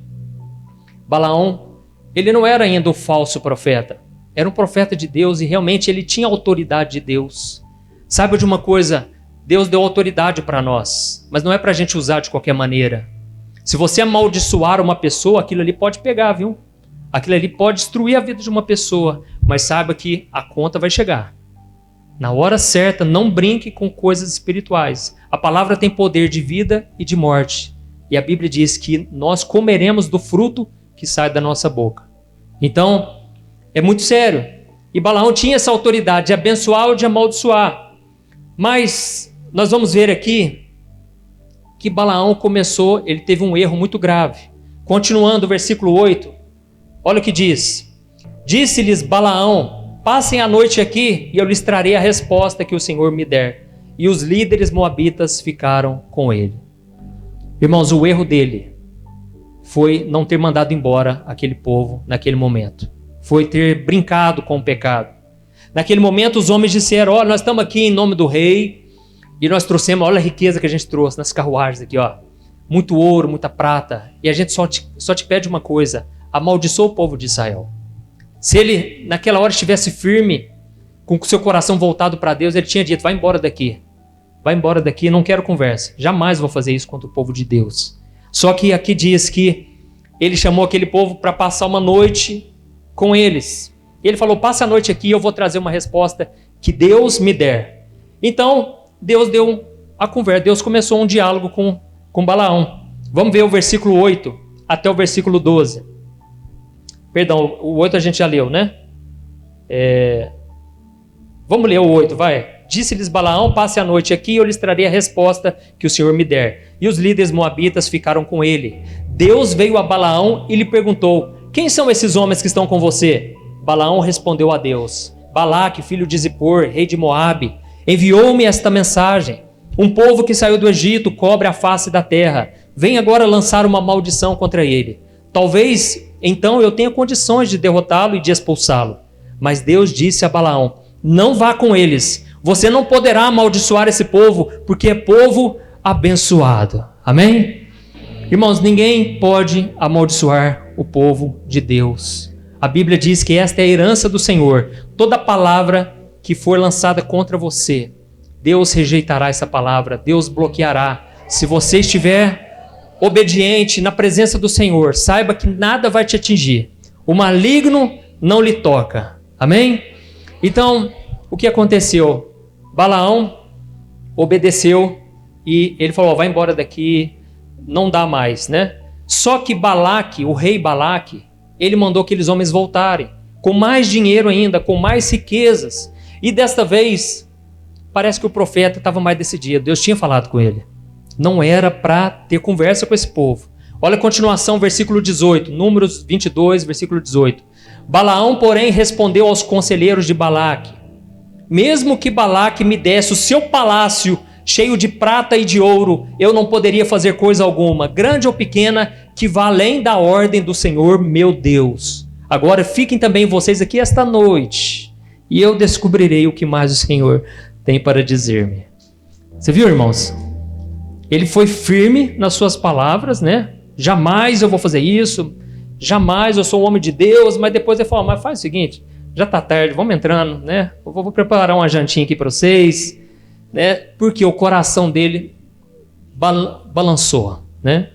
Speaker 1: Balaão, ele não era ainda o falso profeta. Era um profeta de Deus e realmente ele tinha autoridade de Deus. Saiba de uma coisa, Deus deu autoridade para nós, mas não é para a gente usar de qualquer maneira. Se você amaldiçoar uma pessoa, aquilo ali pode pegar, viu? Aquilo ali pode destruir a vida de uma pessoa, mas saiba que a conta vai chegar. Na hora certa, não brinque com coisas espirituais. A palavra tem poder de vida e de morte. E a Bíblia diz que nós comeremos do fruto que sai da nossa boca. Então, é muito sério. E Balaão tinha essa autoridade de abençoar ou de amaldiçoar. Mas nós vamos ver aqui que Balaão começou, ele teve um erro muito grave. Continuando o versículo 8, olha o que diz. Disse-lhes Balaão, passem a noite aqui e eu lhes trarei a resposta que o Senhor me der. E os líderes moabitas ficaram com ele. Irmãos, o erro dele foi não ter mandado embora aquele povo naquele momento. Foi ter brincado com o pecado. Naquele momento os homens disseram, olha, nós estamos aqui em nome do rei e nós trouxemos, olha a riqueza que a gente trouxe nas carruagens aqui, ó. Muito ouro, muita prata. E a gente só te pede uma coisa, amaldiçoa o povo de Israel. Se ele naquela hora estivesse firme, com o seu coração voltado para Deus, ele tinha dito, vai embora daqui, não quero conversa. Jamais vou fazer isso contra o povo de Deus. Só que aqui diz que ele chamou aquele povo para passar uma noite com eles. Ele falou, passa a noite aqui e eu vou trazer uma resposta que Deus me der. Então, Deus deu a conversa, Deus começou um diálogo com Balaão. Vamos ver o versículo 8 até o versículo 12. Perdão, o 8 a gente já leu, né? Vamos ler o 8, vai. Disse-lhes Balaão, passe a noite aqui e eu lhes trarei a resposta que o Senhor me der. E os líderes moabitas ficaram com ele. Deus veio a Balaão e lhe perguntou, quem são esses homens que estão com você? Balaão respondeu a Deus, Balaque, filho de Zippor, rei de Moabe, enviou-me esta mensagem. Um povo que saiu do Egito cobre a face da terra. Vem agora lançar uma maldição contra ele. Talvez então eu tenha condições de derrotá-lo e de expulsá-lo. Mas Deus disse a Balaão, não vá com eles. Você não poderá amaldiçoar esse povo, porque é povo abençoado. Amém? Irmãos, ninguém pode amaldiçoar o povo de Deus. A Bíblia diz que esta é a herança do Senhor. Toda palavra que for lançada contra você, Deus rejeitará essa palavra, Deus bloqueará. Se você estiver obediente na presença do Senhor, saiba que nada vai te atingir. O maligno não lhe toca. Amém? Então, o que aconteceu? Balaão obedeceu e ele falou, vai embora daqui, não dá mais, né? Só que Balaque, o rei Balaque, ele mandou aqueles homens voltarem, com mais dinheiro ainda, com mais riquezas. E desta vez, parece que o profeta estava mais decidido, Deus tinha falado com ele. Não era para ter conversa com esse povo. Olha a continuação, versículo 18, Números 22, versículo 18. Balaão, porém, respondeu aos conselheiros de Balaque, mesmo que Balaque me desse o seu palácio cheio de prata e de ouro, eu não poderia fazer coisa alguma, grande ou pequena, que vá além da ordem do Senhor meu Deus. Agora fiquem também vocês aqui esta noite, e eu descobrirei o que mais o Senhor tem para dizer-me. Você viu, irmãos? Ele foi firme nas suas palavras, né? Jamais eu vou fazer isso, jamais eu sou um homem de Deus, mas depois ele falou, mas faz o seguinte, já está tarde, vamos entrando, né? Eu vou preparar uma jantinha aqui para vocês, né? Porque o coração dele balançou, né?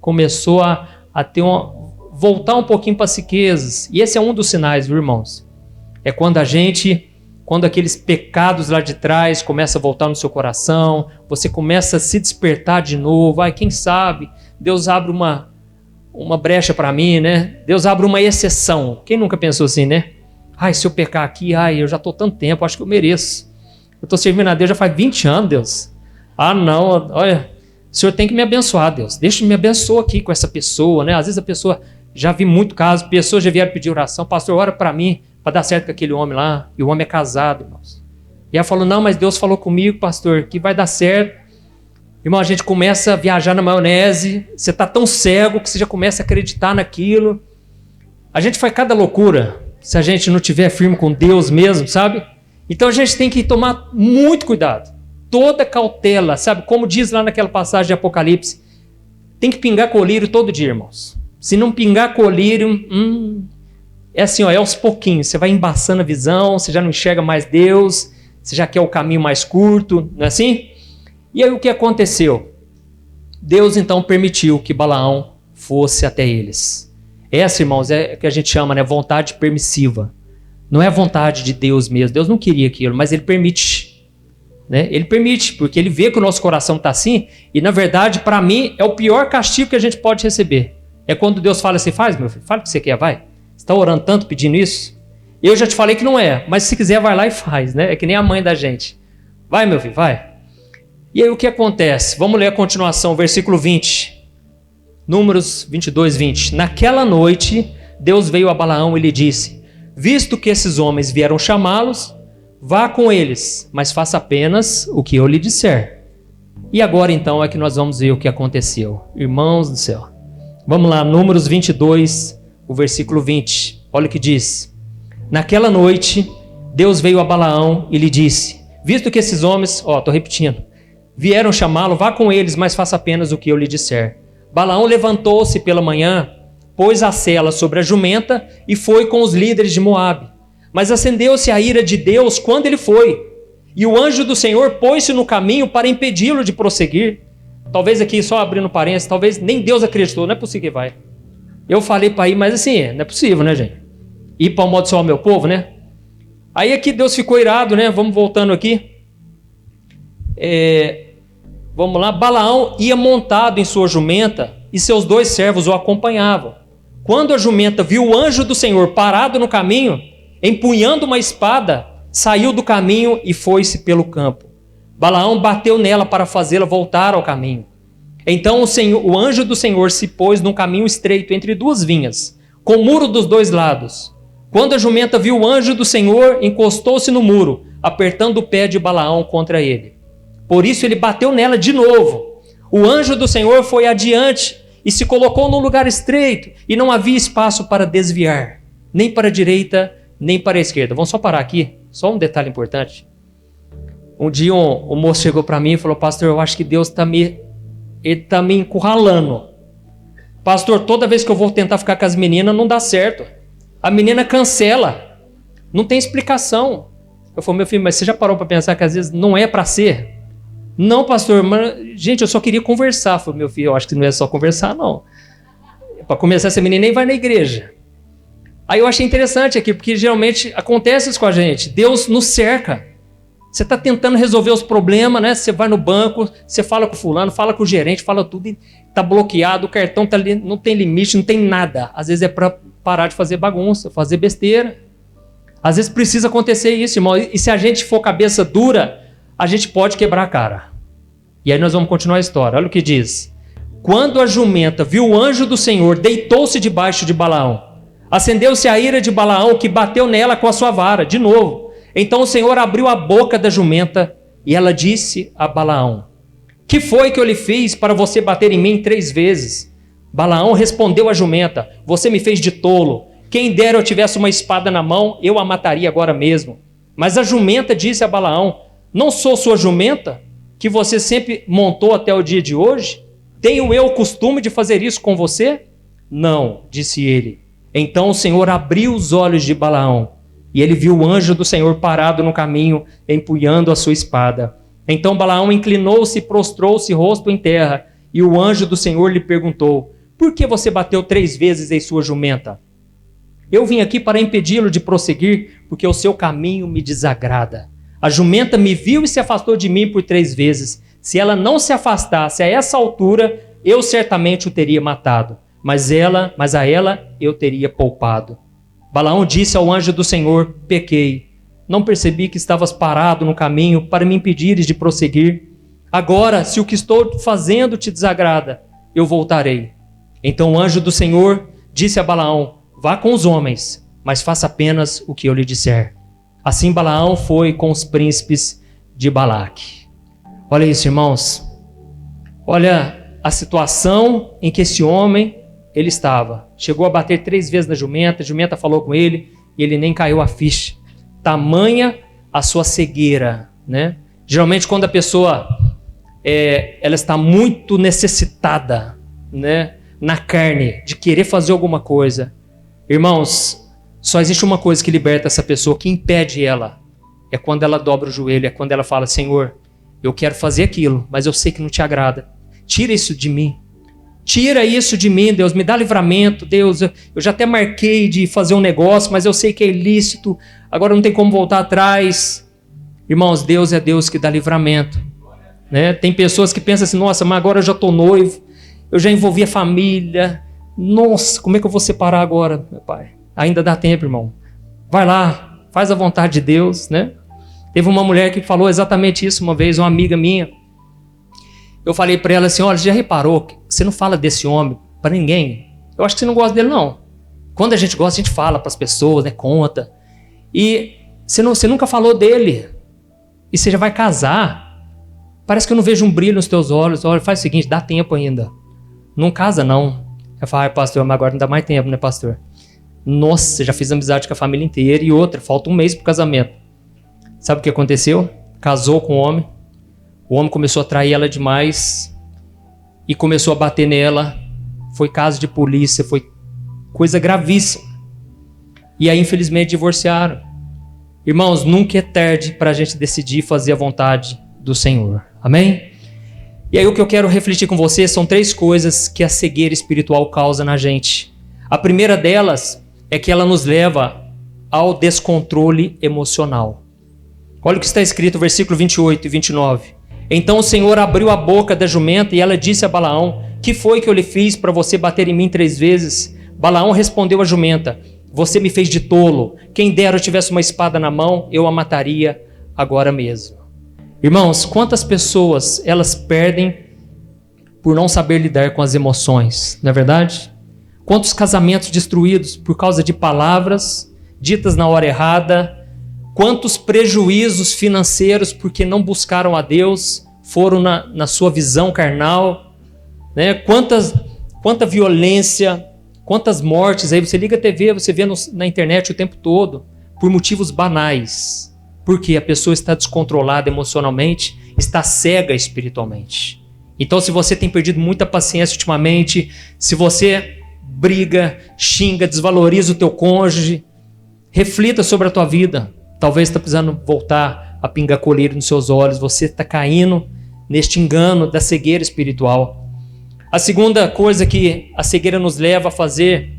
Speaker 1: Começou a ter voltar um pouquinho para as riquezas. E esse é um dos sinais, viu, irmãos? É quando aqueles pecados lá de trás começam a voltar no seu coração, você começa a se despertar de novo. Ai, quem sabe Deus abre uma brecha para mim, né? Deus abre uma exceção. Quem nunca pensou assim, né? Ai, se eu pecar aqui, eu já estou tanto tempo, acho que eu mereço. Eu estou servindo a Deus já faz 20 anos, Deus. Ah, não, olha, o Senhor tem que me abençoar, Deus. Deixa me abençoar aqui com essa pessoa, né? Às vezes a pessoa, já vi muito caso, pessoas já vieram pedir oração, pastor, ora para mim, para dar certo com aquele homem lá, e o homem é casado, irmãos. E ela falou, não, mas Deus falou comigo, pastor, que vai dar certo. Irmão, a gente começa a viajar na maionese, você está tão cego que você já começa a acreditar naquilo. A gente faz cada loucura se a gente não estiver firme com Deus mesmo, sabe? Então a gente tem que tomar muito cuidado, toda cautela, sabe? Como diz lá naquela passagem de Apocalipse, tem que pingar colírio todo dia, irmãos. Se não pingar colírio, é assim, é aos pouquinhos, você vai embaçando a visão, você já não enxerga mais Deus, você já quer o caminho mais curto, não é assim? E aí o que aconteceu? Deus então permitiu que Balaão fosse até eles. Essa, irmãos, é o que a gente chama, né, vontade permissiva. Não é a vontade de Deus mesmo. Deus não queria aquilo, mas ele permite. né? Ele permite, porque ele vê que o nosso coração está assim, e na verdade, para mim, é o pior castigo que a gente pode receber. É quando Deus fala assim, faz, meu filho, fala o que você quer, vai. Você está orando tanto pedindo isso? Eu já te falei que não é, mas se quiser vai lá e faz, né? É que nem a mãe da gente. Vai, meu filho, vai. E aí o que acontece? Vamos ler a continuação, versículo 20. Números 22, 20. Naquela noite, Deus veio a Balaão e lhe disse, visto que esses homens vieram chamá-los, vá com eles, mas faça apenas o que eu lhe disser. E agora então é que nós vamos ver o que aconteceu. Irmãos do céu. Vamos lá, Números 22, o versículo 20. Olha o que diz. Naquela noite, Deus veio a Balaão e lhe disse, visto que esses homens, estou repetindo, vieram chamá-lo, vá com eles, mas faça apenas o que eu lhe disser. Balaão levantou-se pela manhã, pôs a sela sobre a jumenta e foi com os líderes de Moabe. Mas acendeu-se a ira de Deus quando ele foi. E o anjo do Senhor pôs-se no caminho para impedi-lo de prosseguir. Talvez aqui, só abrindo parênteses, talvez nem Deus acreditou, não é possível que vai. Eu falei para ir, mas assim, não é possível, né, gente? Ir para amaldiçoar o meu povo, né? Aí aqui Deus ficou irado, né? Vamos voltando aqui. Vamos lá. Balaão ia montado em sua jumenta e seus 2 servos o acompanhavam. Quando a jumenta viu o anjo do Senhor parado no caminho, empunhando uma espada, saiu do caminho e foi-se pelo campo. Balaão bateu nela para fazê-la voltar ao caminho. Então o anjo do Senhor se pôs num caminho estreito entre 2 vinhas, com muro dos 2 lados. Quando a jumenta viu o anjo do Senhor, encostou-se no muro, apertando o pé de Balaão contra ele. Por isso ele bateu nela de novo. O anjo do Senhor foi adiante e se colocou num lugar estreito, e não havia espaço para desviar, nem para a direita, nem para a esquerda. Vamos só parar aqui, só um detalhe importante. Um dia um moço chegou para mim e falou, pastor, eu acho que Deus está me encurralando. Pastor, toda vez que eu vou tentar ficar com as meninas, não dá certo. A menina cancela. Não tem explicação. Eu falei, meu filho, mas você já parou para pensar que às vezes não é para ser? Não, pastor, mas, gente, eu só queria conversar. Eu falei, meu filho, eu acho que não é só conversar, não. Para começar, essa menina nem vai na igreja. Aí eu achei interessante aqui, porque geralmente acontece isso com a gente. Deus nos cerca. Você está tentando resolver os problemas, né? Você vai no banco, você fala com o fulano, fala com o gerente, fala tudo e está bloqueado, o cartão tá ali, não tem limite, não tem nada. Às vezes é para parar de fazer bagunça, fazer besteira. Às vezes precisa acontecer isso, irmão. E se a gente for cabeça dura, a gente pode quebrar a cara. E aí nós vamos continuar a história. Olha o que diz. Quando a jumenta viu o anjo do Senhor, deitou-se debaixo de Balaão. Acendeu-se a ira de Balaão, que bateu nela com a sua vara, de novo. Então o Senhor abriu a boca da jumenta e ela disse a Balaão, que foi que eu lhe fiz para você bater em mim 3 vezes? Balaão respondeu à jumenta, você me fez de tolo. Quem dera eu tivesse uma espada na mão, eu a mataria agora mesmo. Mas a jumenta disse a Balaão, não sou sua jumenta, que você sempre montou até o dia de hoje? Tenho eu o costume de fazer isso com você? Não, disse ele. Então o Senhor abriu os olhos de Balaão, e ele viu o anjo do Senhor parado no caminho, empunhando a sua espada. Então Balaão inclinou-se e prostrou-se rosto em terra, e o anjo do Senhor lhe perguntou, por que você bateu 3 vezes em sua jumenta? Eu vim aqui para impedi-lo de prosseguir, porque o seu caminho me desagrada. A jumenta me viu e se afastou de mim por 3 vezes. Se ela não se afastasse a essa altura, eu certamente o teria matado. Mas a ela eu teria poupado. Balaão disse ao anjo do Senhor, pequei. Não percebi que estavas parado no caminho para me impedires de prosseguir. Agora, se o que estou fazendo te desagrada, eu voltarei. Então o anjo do Senhor disse a Balaão, vá com os homens, mas faça apenas o que eu lhe disser. Assim Balaão foi com os príncipes de Balaque. Olha isso, irmãos. Olha a situação em que esse homem ele estava. Chegou a bater 3 vezes na jumenta, a jumenta falou com ele e ele nem caiu a ficha. Tamanha a sua cegueira, né? Geralmente quando a pessoa ela está muito necessitada, né, na carne, de querer fazer alguma coisa. Irmãos, só existe uma coisa que liberta essa pessoa, que impede ela. É quando ela dobra o joelho, é quando ela fala, Senhor, eu quero fazer aquilo, mas eu sei que não te agrada. Tira isso de mim. Tira isso de mim, Deus, me dá livramento, Deus, eu já até marquei de fazer um negócio, mas eu sei que é ilícito, agora não tem como voltar atrás. Irmãos, Deus é Deus que dá livramento, né? Tem pessoas que pensam assim, nossa, mas agora eu já estou noivo, eu já envolvi a família, nossa, como é que eu vou separar agora, meu pai? Ainda dá tempo, irmão. Vai lá, faz a vontade de Deus, né? Teve uma mulher que falou exatamente isso uma vez, uma amiga minha. Eu falei para ela assim, olha, você já reparou que você não fala desse homem para ninguém? Eu acho que você não gosta dele, não. Quando a gente gosta, a gente fala para as pessoas, né? Conta. E você nunca falou dele. E você já vai casar. Parece que eu não vejo um brilho nos teus olhos. Olha, faz o seguinte, dá tempo ainda. Não casa, não. Eu falo, pastor, mas agora não dá mais tempo, né, pastor? Nossa, já fiz amizade com a família inteira. E outra, falta um mês pro casamento. Sabe o que aconteceu? Casou com o homem começou a trair ela demais e começou a bater nela. Foi caso de polícia, foi coisa gravíssima. E aí, infelizmente, divorciaram. Irmãos, nunca é tarde para a gente decidir fazer a vontade do Senhor. Amém? E aí o que eu quero refletir com você são 3 coisas que a cegueira espiritual causa na gente. A primeira delas é que ela nos leva ao descontrole emocional. Olha o que está escrito no versículo 28 e 29. Então o Senhor abriu a boca da jumenta e ela disse a Balaão, que foi que eu lhe fiz para você bater em mim 3 vezes? Balaão respondeu à jumenta, você me fez de tolo. Quem dera eu tivesse uma espada na mão, eu a mataria agora mesmo. Irmãos, quantas pessoas elas perdem por não saber lidar com as emoções, não é verdade? Quantos casamentos destruídos por causa de palavras ditas na hora errada? Quantos prejuízos financeiros porque não buscaram a Deus, foram na sua visão carnal, né? Quanta violência, quantas mortes, aí você liga a TV, você vê na internet o tempo todo, por motivos banais, porque a pessoa está descontrolada emocionalmente, está cega espiritualmente. Então se você tem perdido muita paciência ultimamente, se você briga, xinga, desvaloriza o teu cônjuge, reflita sobre a tua vida. Talvez está precisando voltar a pingar colírio nos seus olhos. Você está caindo neste engano da cegueira espiritual. A segunda coisa que a cegueira nos leva a fazer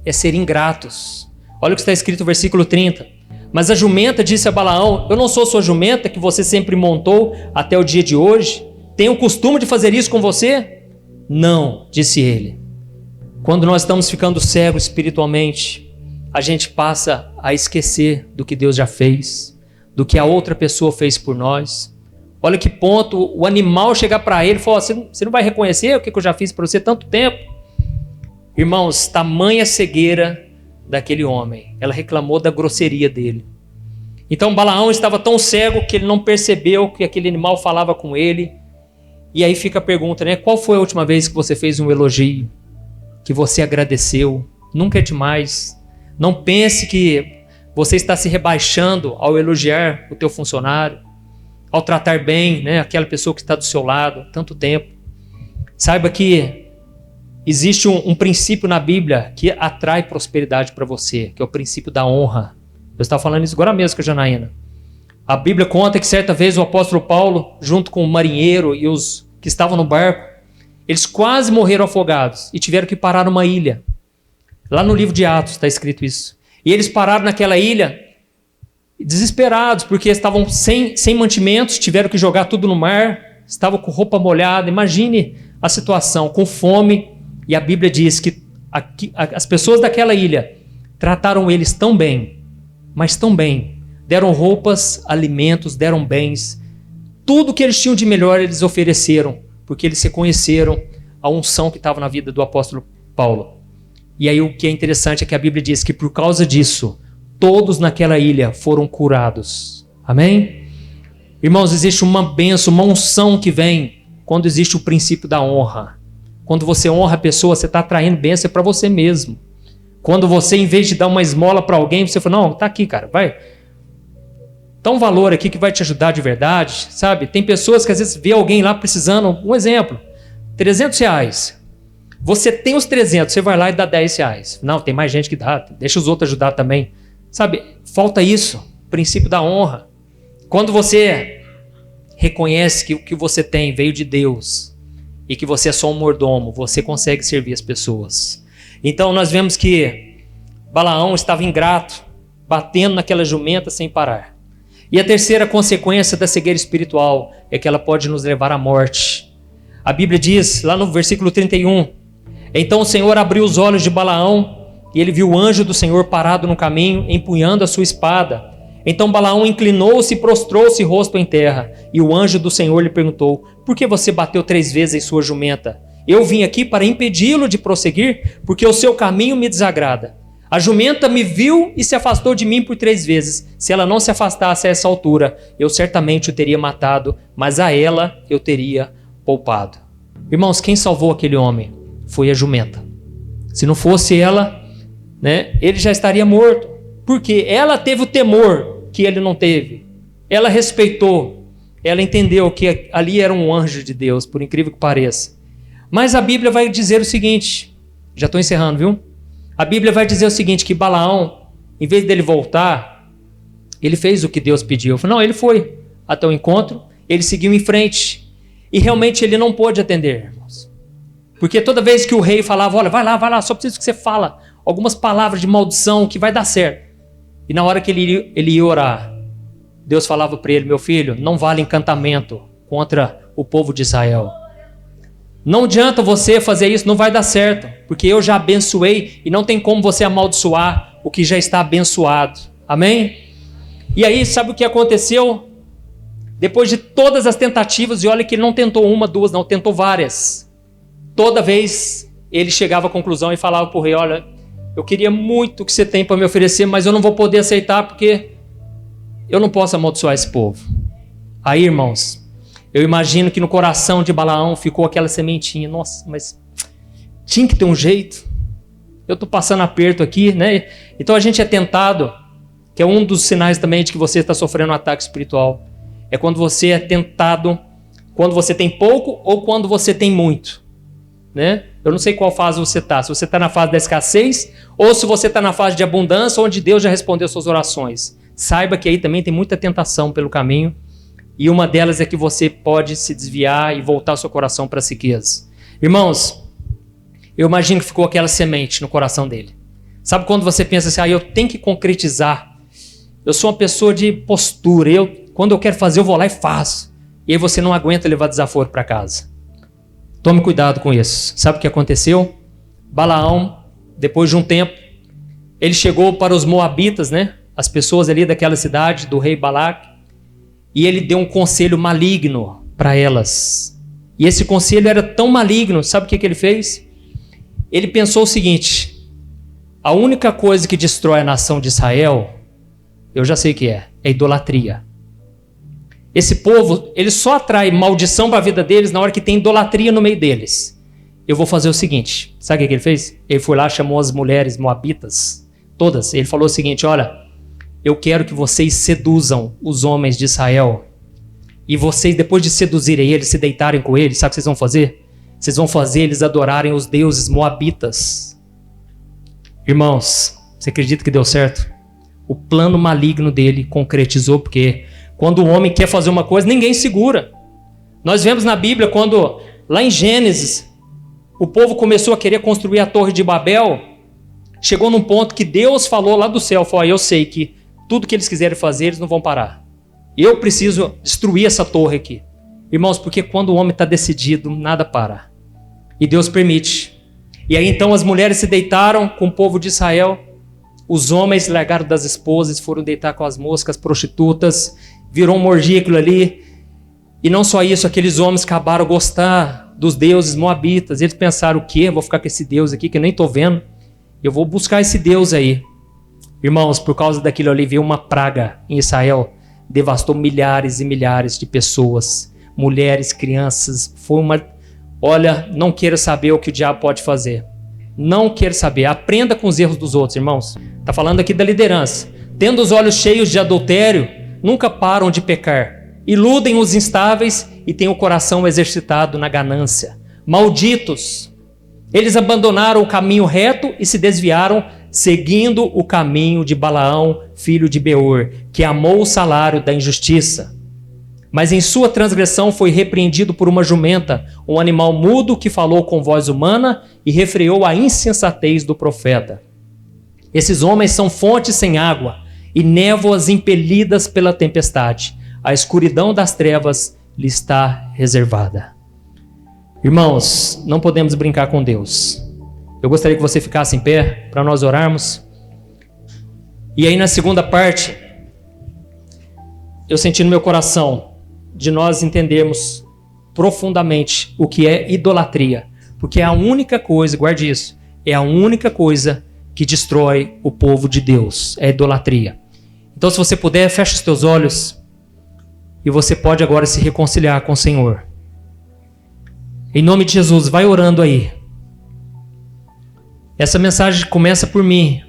Speaker 1: é ser ingratos. Olha o que está escrito no versículo 30. Mas a jumenta disse a Balaão, eu não sou sua jumenta que você sempre montou até o dia de hoje? Tenho o costume de fazer isso com você? Não, disse ele. Quando nós estamos ficando cegos espiritualmente, a gente passa a esquecer do que Deus já fez, do que a outra pessoa fez por nós. Olha que ponto o animal chegar para ele e falar, você não vai reconhecer o que eu já fiz para você tanto tempo? Irmãos, tamanha cegueira daquele homem. Ela reclamou da grosseria dele. Então Balaão estava tão cego que ele não percebeu que aquele animal falava com ele. E aí fica a pergunta, né? Qual foi a última vez que você fez um elogio? Que você agradeceu? Nunca é demais. Não pense que você está se rebaixando ao elogiar o teu funcionário, ao tratar bem, né, aquela pessoa que está do seu lado há tanto tempo. Saiba que existe um princípio na Bíblia que atrai prosperidade para você, que é o princípio da honra. Eu estava falando isso agora mesmo com a Janaína. A Bíblia conta que certa vez o apóstolo Paulo, junto com o marinheiro e os que estavam no barco, eles quase morreram afogados e tiveram que parar numa ilha. Lá no livro de Atos está escrito isso. E eles pararam naquela ilha desesperados, porque estavam sem mantimentos, tiveram que jogar tudo no mar, estavam com roupa molhada. Imagine a situação, com fome. E a Bíblia diz que as pessoas daquela ilha trataram eles tão bem, mas tão bem. Deram roupas, alimentos, deram bens. Tudo que eles tinham de melhor eles ofereceram, porque eles reconheceram a unção que estava na vida do apóstolo Paulo. E aí o que é interessante é que a Bíblia diz que por causa disso, todos naquela ilha foram curados. Amém? Irmãos, existe uma bênção, uma unção que vem quando existe o princípio da honra. Quando você honra a pessoa, você está atraindo bênção para você mesmo. Quando você, em vez de dar uma esmola para alguém, você fala, não, tá aqui, cara, vai. Dá um valor aqui que vai te ajudar de verdade, sabe? Tem pessoas que às vezes vê alguém lá precisando, um exemplo, R$300. Você tem os 300, você vai lá e dá R$10. Não, tem mais gente que dá, deixa os outros ajudar também. Sabe, falta isso, princípio da honra. Quando você reconhece que o que você tem veio de Deus e que você é só um mordomo, você consegue servir as pessoas. Então nós vemos que Balaão estava ingrato, batendo naquela jumenta sem parar. E a terceira consequência da cegueira espiritual é que ela pode nos levar à morte. A Bíblia diz, lá no versículo 31, então o Senhor abriu os olhos de Balaão e ele viu o anjo do Senhor parado no caminho, empunhando a sua espada. Então Balaão inclinou-se e prostrou-se rosto em terra. E o anjo do Senhor lhe perguntou, por que você bateu 3 vezes em sua jumenta? Eu vim aqui para impedi-lo de prosseguir, porque o seu caminho me desagrada. A jumenta me viu e se afastou de mim por 3 vezes. Se ela não se afastasse a essa altura, eu certamente o teria matado, mas a ela eu teria poupado. Irmãos, quem salvou aquele homem foi a jumenta. Se não fosse ela, ele já estaria morto. Porque ela teve o temor que ele não teve. Ela respeitou. Ela entendeu que ali era um anjo de Deus, por incrível que pareça. Mas a Bíblia vai dizer o seguinte, já estou encerrando, viu? A Bíblia vai dizer o seguinte, que Balaão, em vez dele voltar, ele fez o que Deus pediu. Não, ele foi até o encontro, ele seguiu em frente. E realmente ele não pôde atender, irmãos. Porque toda vez que o rei falava, olha, vai lá, só preciso que você fala algumas palavras de maldição que vai dar certo. E na hora que ele ia orar, Deus falava para ele, meu filho, não vale encantamento contra o povo de Israel. Não adianta você fazer isso, não vai dar certo, porque eu já abençoei e não tem como você amaldiçoar o que já está abençoado. Amém? E aí, sabe o que aconteceu? Depois de todas as tentativas, e olha que ele não tentou uma, duas, não, tentou várias. Toda vez ele chegava à conclusão e falava para o rei, olha, eu queria muito o que você tem para me oferecer, mas eu não vou poder aceitar porque eu não posso amaldiçoar esse povo. Aí, irmãos, eu imagino que no coração de Balaão ficou aquela sementinha. Nossa, mas tinha que ter um jeito. Eu estou passando aperto aqui, né? Então a gente é tentado, que é um dos sinais também de que você está sofrendo um ataque espiritual. É quando você é tentado, quando você tem pouco ou quando você tem muito. Né? Eu não sei qual fase você está. Se você está na fase da escassez ou se você está na fase de abundância, onde Deus já respondeu suas orações. Saiba que aí também tem muita tentação pelo caminho. E uma delas é que você pode se desviar e voltar seu coração para as riquezas. Irmãos, eu imagino que ficou aquela semente no coração dele. Sabe quando você pensa assim, eu tenho que concretizar. Eu sou uma pessoa de postura. Quando eu quero fazer, eu vou lá e faço. E aí você não aguenta levar desaforo para casa. Tome cuidado com isso. Sabe o que aconteceu? Balaão, depois de um tempo, ele chegou para os moabitas, né? As pessoas ali daquela cidade, do rei Balaque. E ele deu um conselho maligno para elas. E esse conselho era tão maligno, sabe o que ele fez? Ele pensou o seguinte, a única coisa que destrói a nação de Israel, eu já sei o que é idolatria. Esse povo, ele só atrai maldição para a vida deles na hora que tem idolatria no meio deles. Eu vou fazer o seguinte, sabe o que ele fez? Ele foi lá, chamou as mulheres moabitas, todas. Ele falou o seguinte, olha, eu quero que vocês seduzam os homens de Israel. E vocês, depois de seduzirem eles, se deitarem com eles, sabe o que vocês vão fazer? Vocês vão fazer eles adorarem os deuses moabitas. Irmãos, você acredita que deu certo? O plano maligno dele concretizou, porque quando o homem quer fazer uma coisa, ninguém segura. Nós vemos na Bíblia, quando lá em Gênesis, o povo começou a querer construir a Torre de Babel, chegou num ponto que Deus falou lá do céu, falou, eu sei que tudo que eles quiserem fazer, eles não vão parar. Eu preciso destruir essa torre aqui. Irmãos, porque quando o homem está decidido, nada para. E Deus permite. E aí então as mulheres se deitaram com o povo de Israel. Os homens largaram das esposas, foram deitar com as moscas, prostitutas. Virou um orgia aquilo ali. E não só isso, aqueles homens acabaram a gostar dos deuses moabitas. Eles pensaram, o quê? Eu vou ficar com esse Deus aqui que eu nem estou vendo. Eu vou buscar esse Deus aí. Irmãos, por causa daquilo ali veio uma praga em Israel, devastou milhares e milhares de pessoas, mulheres, crianças, foi uma... Olha, não queira saber o que o diabo pode fazer, não queira saber, aprenda com os erros dos outros, irmãos. Está falando aqui da liderança, tendo os olhos cheios de adultério, nunca param de pecar, iludem os instáveis e têm o coração exercitado na ganância, malditos. Eles abandonaram o caminho reto e se desviaram, seguindo o caminho de Balaão, filho de Beor, que amou o salário da injustiça. Mas em sua transgressão foi repreendido por uma jumenta, um animal mudo que falou com voz humana e refreou a insensatez do profeta. Esses homens são fontes sem água, e névoas impelidas pela tempestade. A escuridão das trevas lhe está reservada. Irmãos, não podemos brincar com Deus. Eu gostaria que você ficasse em pé para nós orarmos. E aí na segunda parte, eu senti no meu coração de nós entendermos profundamente o que é idolatria. Porque é a única coisa, guarde isso, é a única coisa que destrói o povo de Deus, é a idolatria. Então se você puder, feche os teus olhos e você pode agora se reconciliar com o Senhor. Em nome de Jesus, vai orando aí. Essa mensagem começa por mim.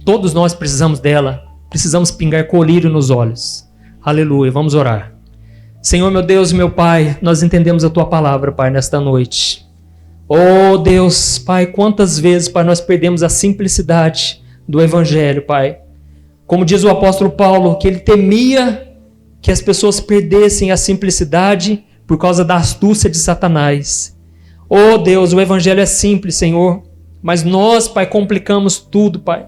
Speaker 1: Todos nós precisamos dela. Precisamos pingar colírio nos olhos. Aleluia, vamos orar. Senhor, meu Deus e meu Pai, nós entendemos a Tua palavra, Pai, nesta noite. Oh Deus, Pai, quantas vezes, Pai, nós perdemos a simplicidade do Evangelho, Pai. Como diz o apóstolo Paulo, que ele temia que as pessoas perdessem a simplicidade por causa da astúcia de Satanás. Oh Deus, o Evangelho é simples, Senhor, mas nós, Pai, complicamos tudo, Pai.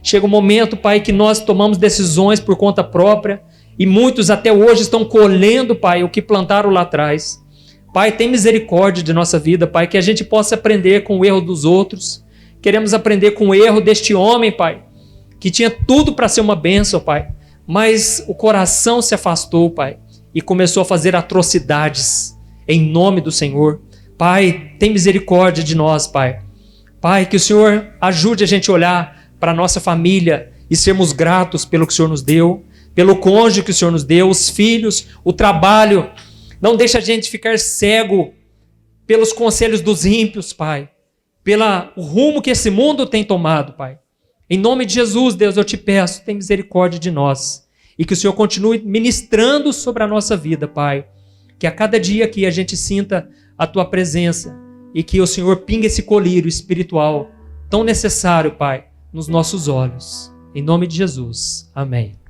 Speaker 1: Chega um momento, Pai, que nós tomamos decisões por conta própria e muitos até hoje estão colhendo, Pai, o que plantaram lá atrás. Pai, tem misericórdia de nossa vida, Pai, que a gente possa aprender com o erro dos outros. Queremos aprender com o erro deste homem, Pai, que tinha tudo para ser uma bênção, Pai, mas o coração se afastou, Pai, e começou a fazer atrocidades em nome do Senhor. Pai, tem misericórdia de nós, Pai. Pai, que o Senhor ajude a gente a olhar para a nossa família e sermos gratos pelo que o Senhor nos deu, pelo cônjuge que o Senhor nos deu, os filhos, o trabalho. Não deixa a gente ficar cego pelos conselhos dos ímpios, Pai, pelo rumo que esse mundo tem tomado, Pai. Em nome de Jesus, Deus, eu te peço, tem misericórdia de nós e que o Senhor continue ministrando sobre a nossa vida, Pai. Que a cada dia aqui a gente sinta a Tua presença e que o Senhor pingue esse colírio espiritual tão necessário, Pai, nos nossos olhos. Em nome de Jesus. Amém.